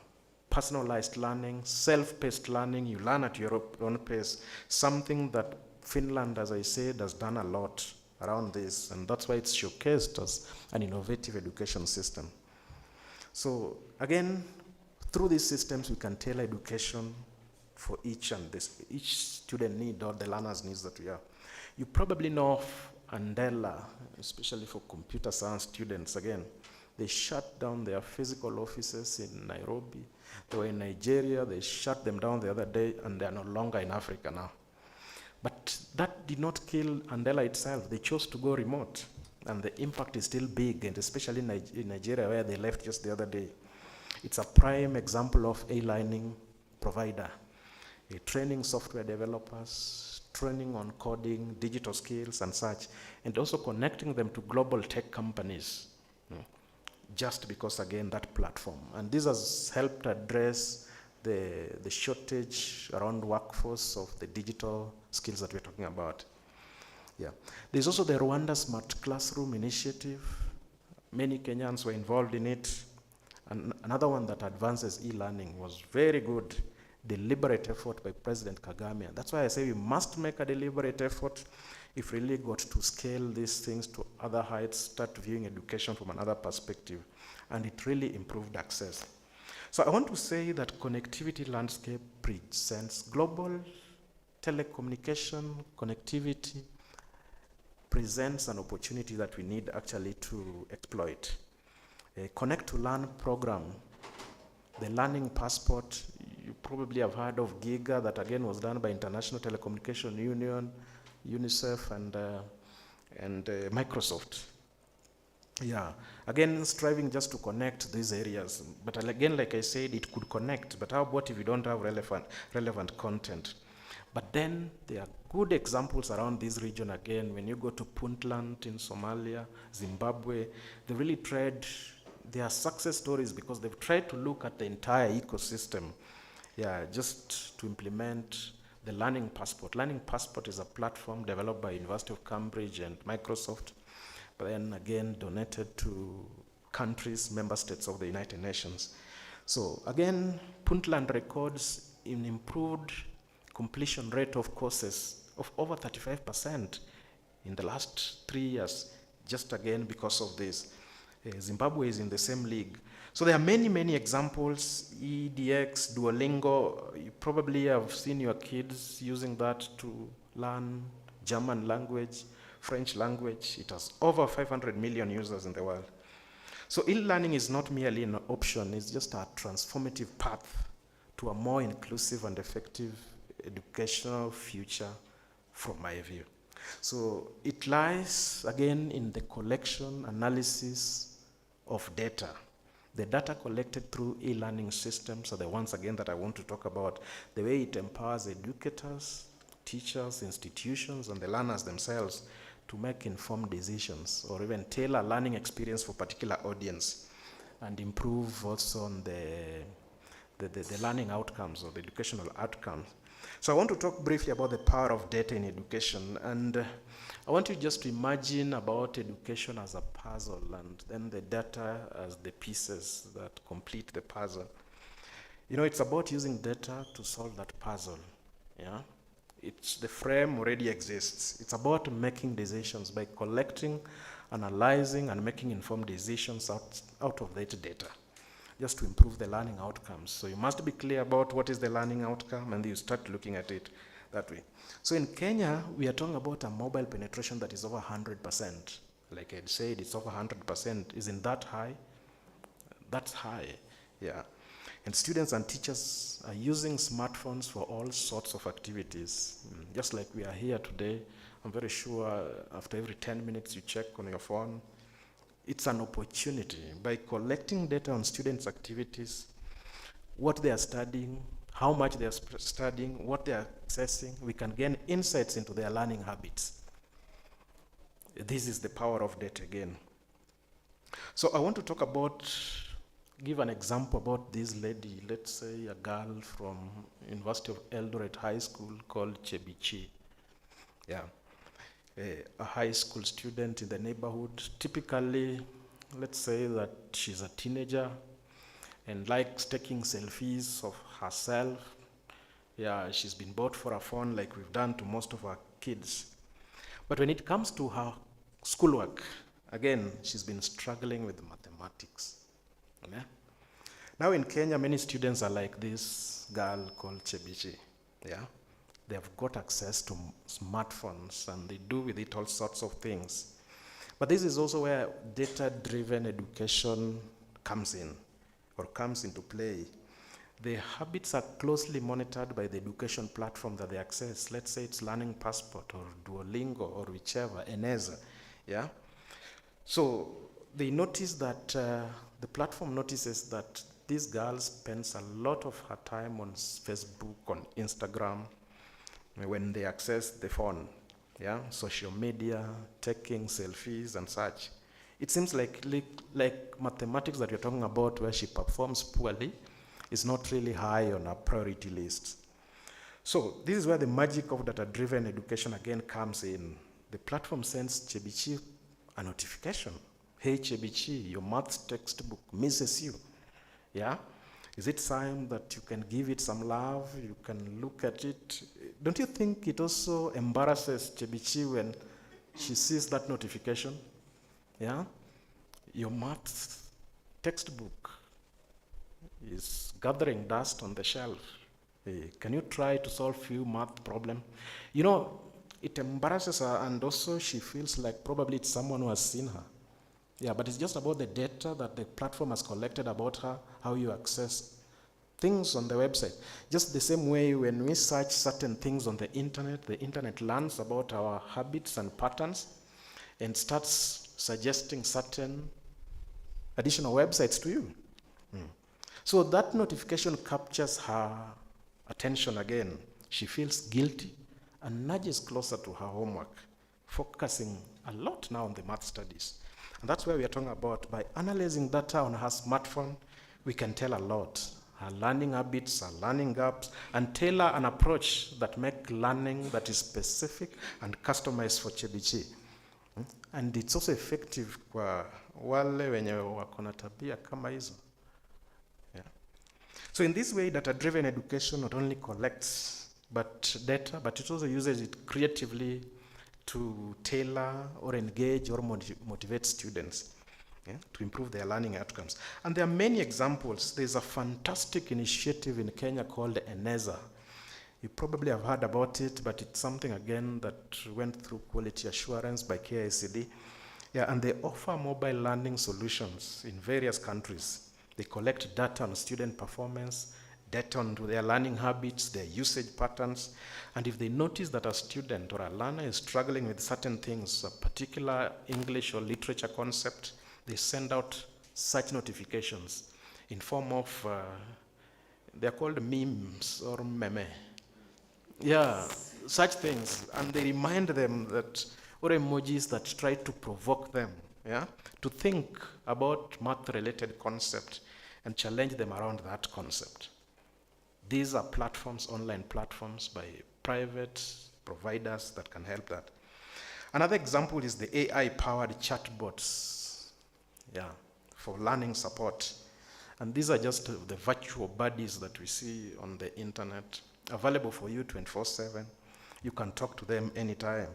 Personalized learning, self-paced learning, you learn at your own pace, something that Finland, as I said, has done a lot around this, and that's why it's showcased as an innovative education system. So again, through these systems, we can tailor education for each student need or the learner's needs that we have. You probably know of Andela, especially for computer science students. Again, they shut down their physical offices in Nairobi. They were in Nigeria, they shut them down the other day, and they are no longer in Africa now. But that did not kill Andela itself. They chose to go remote, and the impact is still big, and especially in Nigeria, where they left just the other day. It's a prime example of a learning provider, training software developers, training on coding, digital skills, and such, and also connecting them to global tech companies, just because, again, that platform. And this has helped address the shortage around workforce of the digital skills that we're talking about. Yeah. There's also the Rwanda Smart Classroom initiative. Many Kenyans were involved in it. And another one that advances e-learning was very good, deliberate effort by President Kagame. That's why I say we must make a deliberate effort if we really got to scale these things to other heights, start viewing education from another perspective. And it really improved access. So I want to say that connectivity landscape presents global telecommunication connectivity presents an opportunity that we need actually to exploit. A Connect to Learn program, the Learning Passport, you probably have heard of GIGA, that again was done by International Telecommunication Union, UNICEF, and Microsoft. Yeah, again, striving just to connect these areas. But again, like I said, it could connect, but how about if you don't have relevant content? But then there are good examples around this region again. When you go to Puntland in Somalia, Zimbabwe, they really tried, they are success stories because they've tried to look at the entire ecosystem. Yeah, just to implement the Learning Passport. Learning Passport is a platform developed by University of Cambridge and Microsoft, but then again donated to countries, member states of the United Nations. So again, Puntland records an improved completion rate of courses of over 35% in the last 3 years, just again because of this. Zimbabwe is in the same league. So there are many, many examples. EDX, Duolingo, you probably have seen your kids using that to learn German language, French language. It has over 500 million users in the world. So e-learning is not merely an option, it's just a transformative path to a more inclusive and effective educational future from my view. So it lies again in the collection, analysis of data. The data collected through e-learning systems are the ones again that I want to talk about. The way it empowers educators, teachers, institutions, and the learners themselves to make informed decisions or even tailor learning experience for particular audience and improve also on the learning outcomes or the educational outcomes. So I want to talk briefly about the power of data in education, and I want you just to imagine about education as a puzzle and then the data as the pieces that complete the puzzle. You know, it's about using data to solve that puzzle, yeah? It's the frame already exists. It's about making decisions by collecting, analyzing, and making informed decisions out of that data, just to improve the learning outcomes. So you must be clear about what is the learning outcome, and you start looking at it that way. So in Kenya, we are talking about a mobile penetration that is over 100%. Like I said, it's over 100%. Isn't that high? That's high, yeah. And students and teachers are using smartphones for all sorts of activities. Just like we are here today, I'm very sure after every 10 minutes you check on your phone. It's an opportunity. By collecting data on students' activities, what they are studying, how much they are studying, what they are accessing, we can gain insights into their learning habits. This is the power of data again. So I want to talk about, give an example about this lady, let's say a girl from University of Eldoret High School called Chebichi. Yeah. a high school student in the neighborhood. Typically, let's say that she's a teenager and likes taking selfies of herself. Yeah, she's been bought for a phone like we've done to most of our kids. But when it comes to her schoolwork, again, she's been struggling with mathematics. Yeah? Now in Kenya, many students are like this girl called Chebichi. Yeah? They have got access to smartphones and they do with it all sorts of things. But this is also where data-driven education comes in or comes into play. The habits are closely monitored by the education platform that they access. Let's say it's Learning Passport or Duolingo or whichever, Eneza. Yeah? So they notice that, the platform notices that this girl spends a lot of her time on Facebook, on Instagram, when they access the phone, yeah, social media, taking selfies and such. It seems like mathematics that you're talking about where she performs poorly is not really high on our priority list. So this is where the magic of data-driven education again comes in. The platform sends Chebichi a notification. Hey Chebichi, your maths textbook misses you. Yeah? Is it time that you can give it some love? You can look at it. Don't you think it also embarrasses Chebichi when she sees that notification? Yeah? Your math textbook is gathering dust on the shelf. Can you try to solve few math problem? You know, it embarrasses her and also she feels like probably it's someone who has seen her. Yeah, but it's just about the data that the platform has collected about her, how you access things on the website. Just the same way when we search certain things on the internet learns about our habits and patterns and starts suggesting certain additional websites to you. So that notification captures her attention again. She feels guilty and nudges closer to her homework, focusing a lot now on the math studies. And that's where we are talking about. By analyzing data on her smartphone, we can tell a lot. Her learning habits, her learning gaps, and tailor an approach that make learning that is specific and customized for Chebichi. And it's also effective kwa wale wenye wako na tabia kama hizo. Yeah. So in this way, data-driven education not only collects data, but it also uses it creatively to tailor or engage or motivate students, yeah, to improve their learning outcomes. And there are many examples. There's a fantastic initiative in Kenya called Eneza. You probably have heard about it, but it's something, again, that went through quality assurance by KICD. Yeah, and they offer mobile learning solutions in various countries. They collect data on student performance, data on their learning habits, their usage patterns, and if they notice that a student or a learner is struggling with certain things, a particular English or literature concept, they send out such notifications in form of, they're called memes or meme. Yeah, such things. And they remind them that, or emojis that try to provoke them, yeah, to think about math-related concept and challenge them around that concept. These are platforms, online platforms by private providers that can help that. Another example is the AI-powered chatbots, yeah, for learning support. And these are just the virtual buddies that we see on the internet, available for you 24/7. You can talk to them anytime.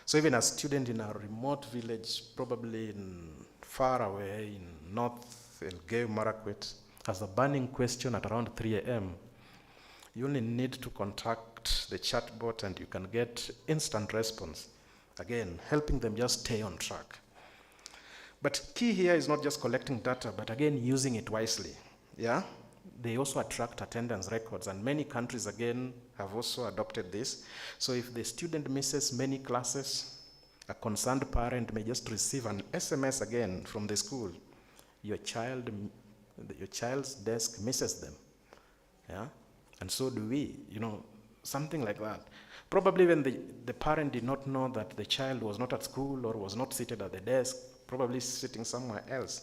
So even a student in a remote village, probably far away in North Elgeyo Marakwet, has a burning question at around 3 a.m., you only need to contact the chatbot and you can get instant response. Again, helping them just stay on track. But key here is not just collecting data, but again, using it wisely. Yeah? They also attract attendance records, and many countries, again, have also adopted this. So if the student misses many classes, a concerned parent may just receive an SMS again from the school. Your child's desk misses them. Yeah? And so do we, something like that. Probably when the parent did not know that the child was not at school or was not seated at the desk, probably sitting somewhere else.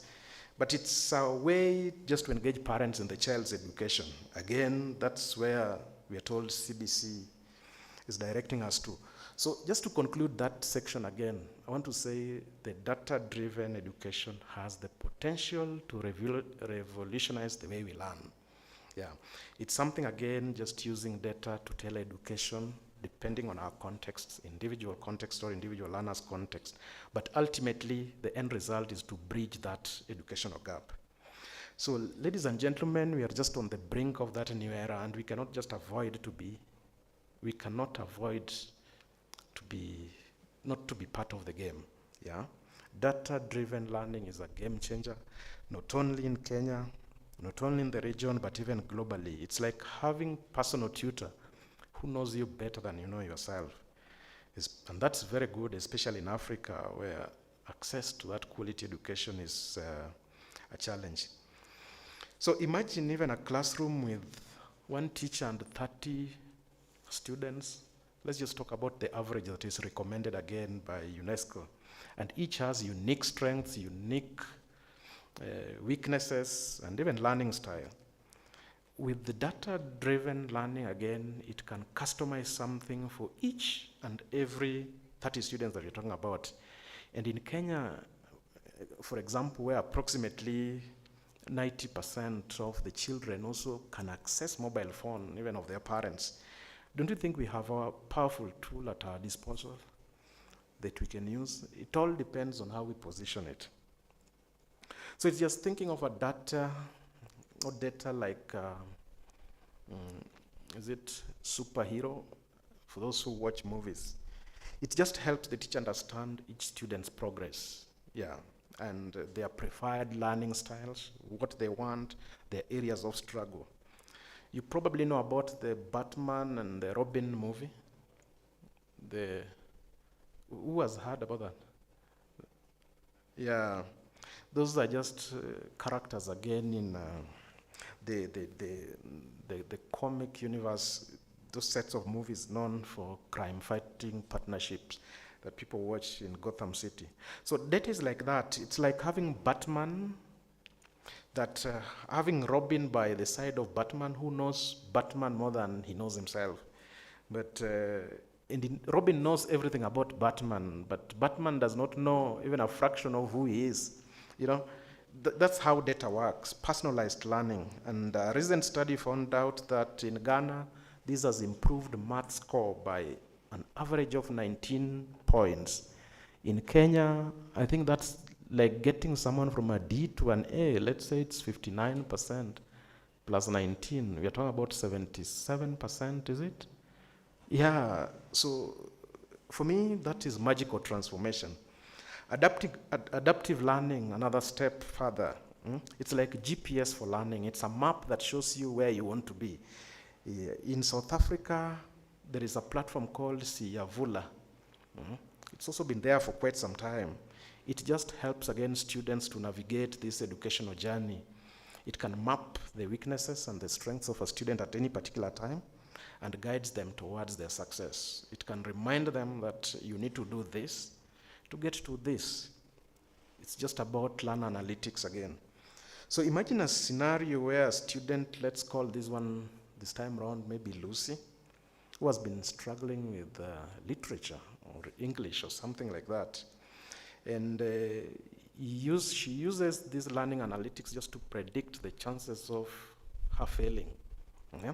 But it's a way just to engage parents in the child's education. Again, that's where we are told CBC is directing us to. So just to conclude that section again, I want to say the data-driven education has the potential to revolutionize the way we learn. Yeah, it's something again, just using data to tailor education depending on our context, individual context or individual learner's context. But ultimately, the end result is to bridge that educational gap. So ladies and gentlemen, we are just on the brink of that new era, and we cannot just avoid to be, we cannot avoid to be, not to be part of the game, yeah? Data-driven learning is a game changer, not only in Kenya, not only in the region, but even globally. It's like having personal tutor who knows you better than you know yourself. And that's very good, especially in Africa, where access to that quality education is a challenge. So imagine even a classroom with one teacher and 30 students. Let's just talk about the average that is recommended again by UNESCO. And each has unique strengths, unique weaknesses, and even learning style. With the data-driven learning, again, it can customize something for each and every 30 students that you're talking about. And in Kenya, for example, where approximately 90% of the children also can access mobile phone, even of their parents, don't you think we have a powerful tool at our disposal that we can use? It all depends on how we position it. So it's just thinking of a data, or data like, is it superhero? For those who watch movies. It just helps the teacher understand each student's progress, yeah, and their preferred learning styles, what they want, their areas of struggle. You probably know about the Batman and the Robin movie. Who has heard about that? Yeah, those are just characters again in the comic universe, those sets of movies known for crime-fighting partnerships that people watch in Gotham City. So data is like that. It's like having Batman, having Robin by the side of Batman, who knows Batman more than he knows himself. But Robin knows everything about Batman, but Batman does not know even a fraction of who he is. You know, that's how data works, personalized learning. And a recent study found out that in Ghana, this has improved math score by an average of 19 points. In Kenya, I think that's like getting someone from a D to an A. Let's say it's 59% plus 19. We are talking about 77%, is it? Yeah, so for me, that is magical transformation. Adaptive learning, another step further. It's like GPS for learning. It's a map that shows you where you want to be. In South Africa, there is a platform called Siyavula. It's also been there for quite some time. It just helps, again, students to navigate this educational journey. It can map the weaknesses and the strengths of a student at any particular time and guides them towards their success. It can remind them that you need to do this to get to this. It's just about learn analytics again. So imagine a scenario where a student, let's call this one, this time around, maybe Lucy, who has been struggling with literature or English or something like that. And she uses these learning analytics just to predict the chances of her failing. Yeah?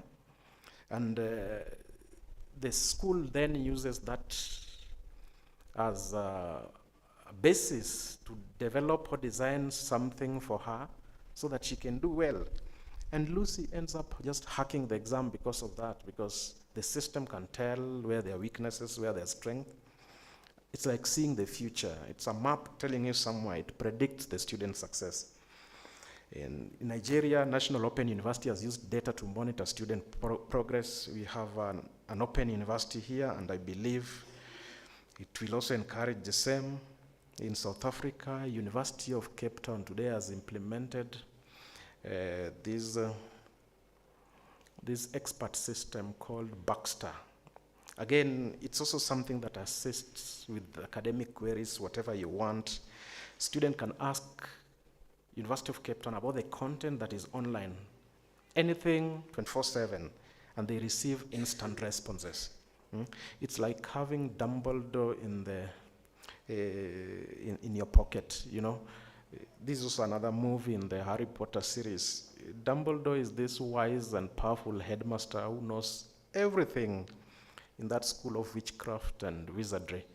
And the school then uses that as a basis to develop or design something for her so that she can do well. And Lucy ends up just hacking the exam because of that, because the system can tell where there are weaknesses, where there's strength. It's like seeing the future. It's a map telling you somewhere. It predicts the student's success. In Nigeria, National Open University has used data to monitor student progress. We have an open university here, and I believe it will also encourage the same. In South Africa, University of Cape Town today has implemented this expert system called Baxter. Again, it's also something that assists with academic queries, whatever you want. Student can ask University of Cape Town about the content that is online, anything 24/7, and they receive instant responses. It's like having Dumbledore in the in your pocket, you know. This is also another movie in the Harry Potter series. Dumbledore is this wise and powerful headmaster who knows everything in that school of witchcraft and wizardry.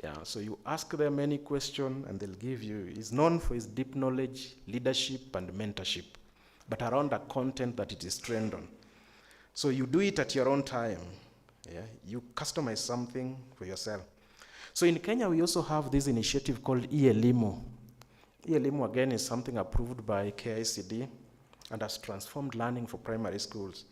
Yeah, so you ask them any question and they'll give you. He's known for his deep knowledge, leadership, and mentorship, but around a content that it is trained on. So you do it at your own time. Yeah, you customize something for yourself. So in Kenya, we also have this initiative called e-Elimu. e-Elimu, again, is something approved by KICD and has transformed learning for primary schools.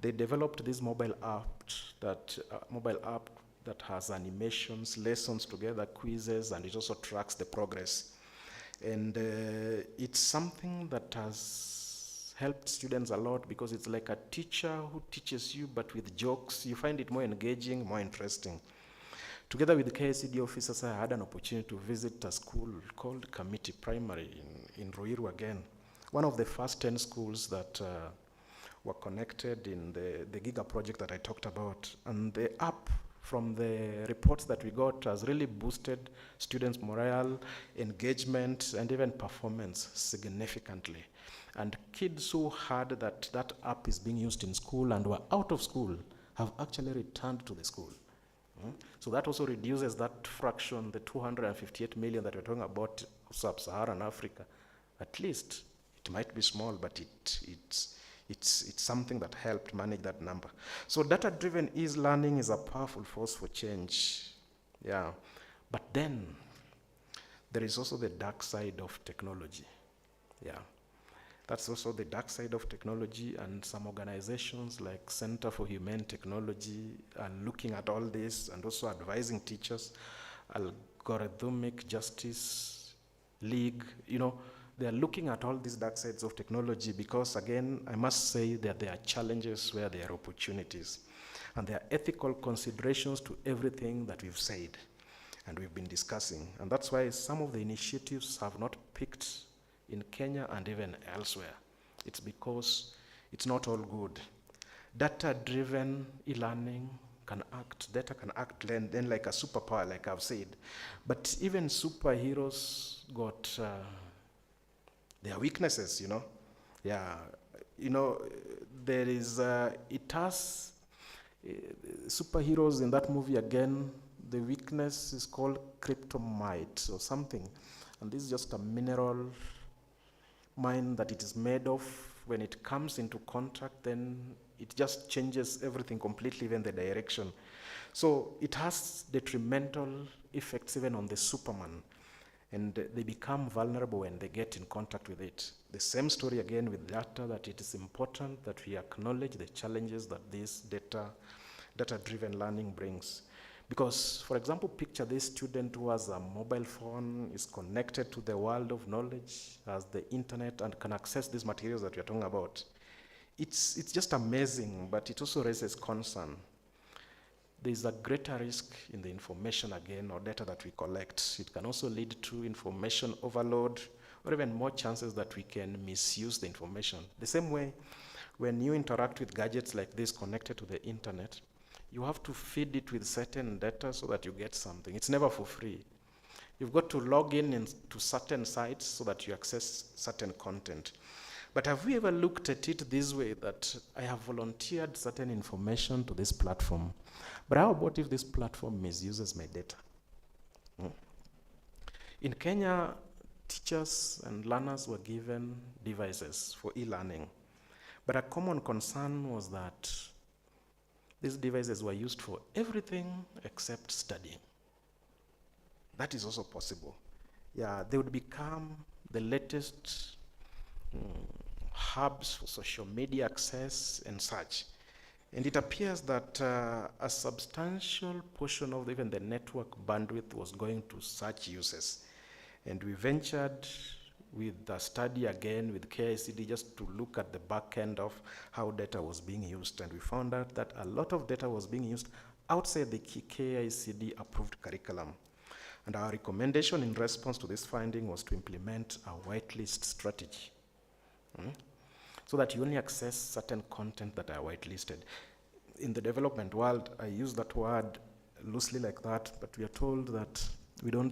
They developed this mobile app that has animations, lessons together, quizzes, and it also tracks the progress. And it's something that has helped students a lot because it's like a teacher who teaches you, but with jokes. You find it more engaging, more interesting. Together with the KICD officers, I had an opportunity to visit a school called Kamiti Primary in Ruiru again. One of the first 10 schools that were connected in the Giga project that I talked about. And the app, from the reports that we got, has really boosted students' morale, engagement, and even performance significantly. And kids who heard that that app is being used in school and were out of school have actually returned to the school. So that also reduces that fraction, the 258 million that we're talking about, sub-Saharan Africa. At least it might be small, but it's something that helped manage that number. So data-driven e-learning is a powerful force for change. Yeah, but then there is also the dark side of technology. Yeah. That's also the dark side of technology, and some organizations like Center for Humane Technology are looking at all this and also advising teachers. Algorithmic Justice League, you know, they are looking at all these dark sides of technology because, again, I must say that there are challenges where there are opportunities. And there are ethical considerations to everything that we've said and we've been discussing. And that's why some of the initiatives have not picked in Kenya and even elsewhere. It's because it's not all good. Data-driven e-learning data can act then like a superpower, like I've said. But even superheroes got their weaknesses, you know. Yeah, you know, there is, it has, superheroes in that movie again, the weakness is called kryptonite or something. And this is just a mineral mine that it is made of. When it comes into contact, then it just changes everything completely, even the direction. So it has detrimental effects even on the Superman, and they become vulnerable when they get in contact with it. The same story again with data, that it is important that we acknowledge the challenges that this data-driven learning brings. Because, for example, picture this student who has a mobile phone, is connected to the world of knowledge, has the internet, and can access these materials that we're talking about. It's just amazing, but it also raises concern. There's a greater risk in the information again, or data that we collect. It can also lead to information overload, or even more chances that we can misuse the information. The same way, when you interact with gadgets like this connected to the internet, you have to feed it with certain data so that you get something. It's never for free. You've got to log in to certain sites so that you access certain content. But have we ever looked at it this way, that I have volunteered certain information to this platform, but how about if this platform misuses my data? In Kenya, teachers and learners were given devices for e-learning, but a common concern was that these devices were used for everything except studying. That is also possible. Yeah, they would become the latest hubs for social media access and such. And it appears that a substantial portion of even the network bandwidth was going to such uses. And we ventured with a study again with KICD just to look at the back end of how data was being used. And we found out that a lot of data was being used outside the KICD approved curriculum. And our recommendation in response to this finding was to implement a whitelist strategy. So that you only access certain content that are whitelisted. in the development world, I use that word loosely like that, but we are told that we don't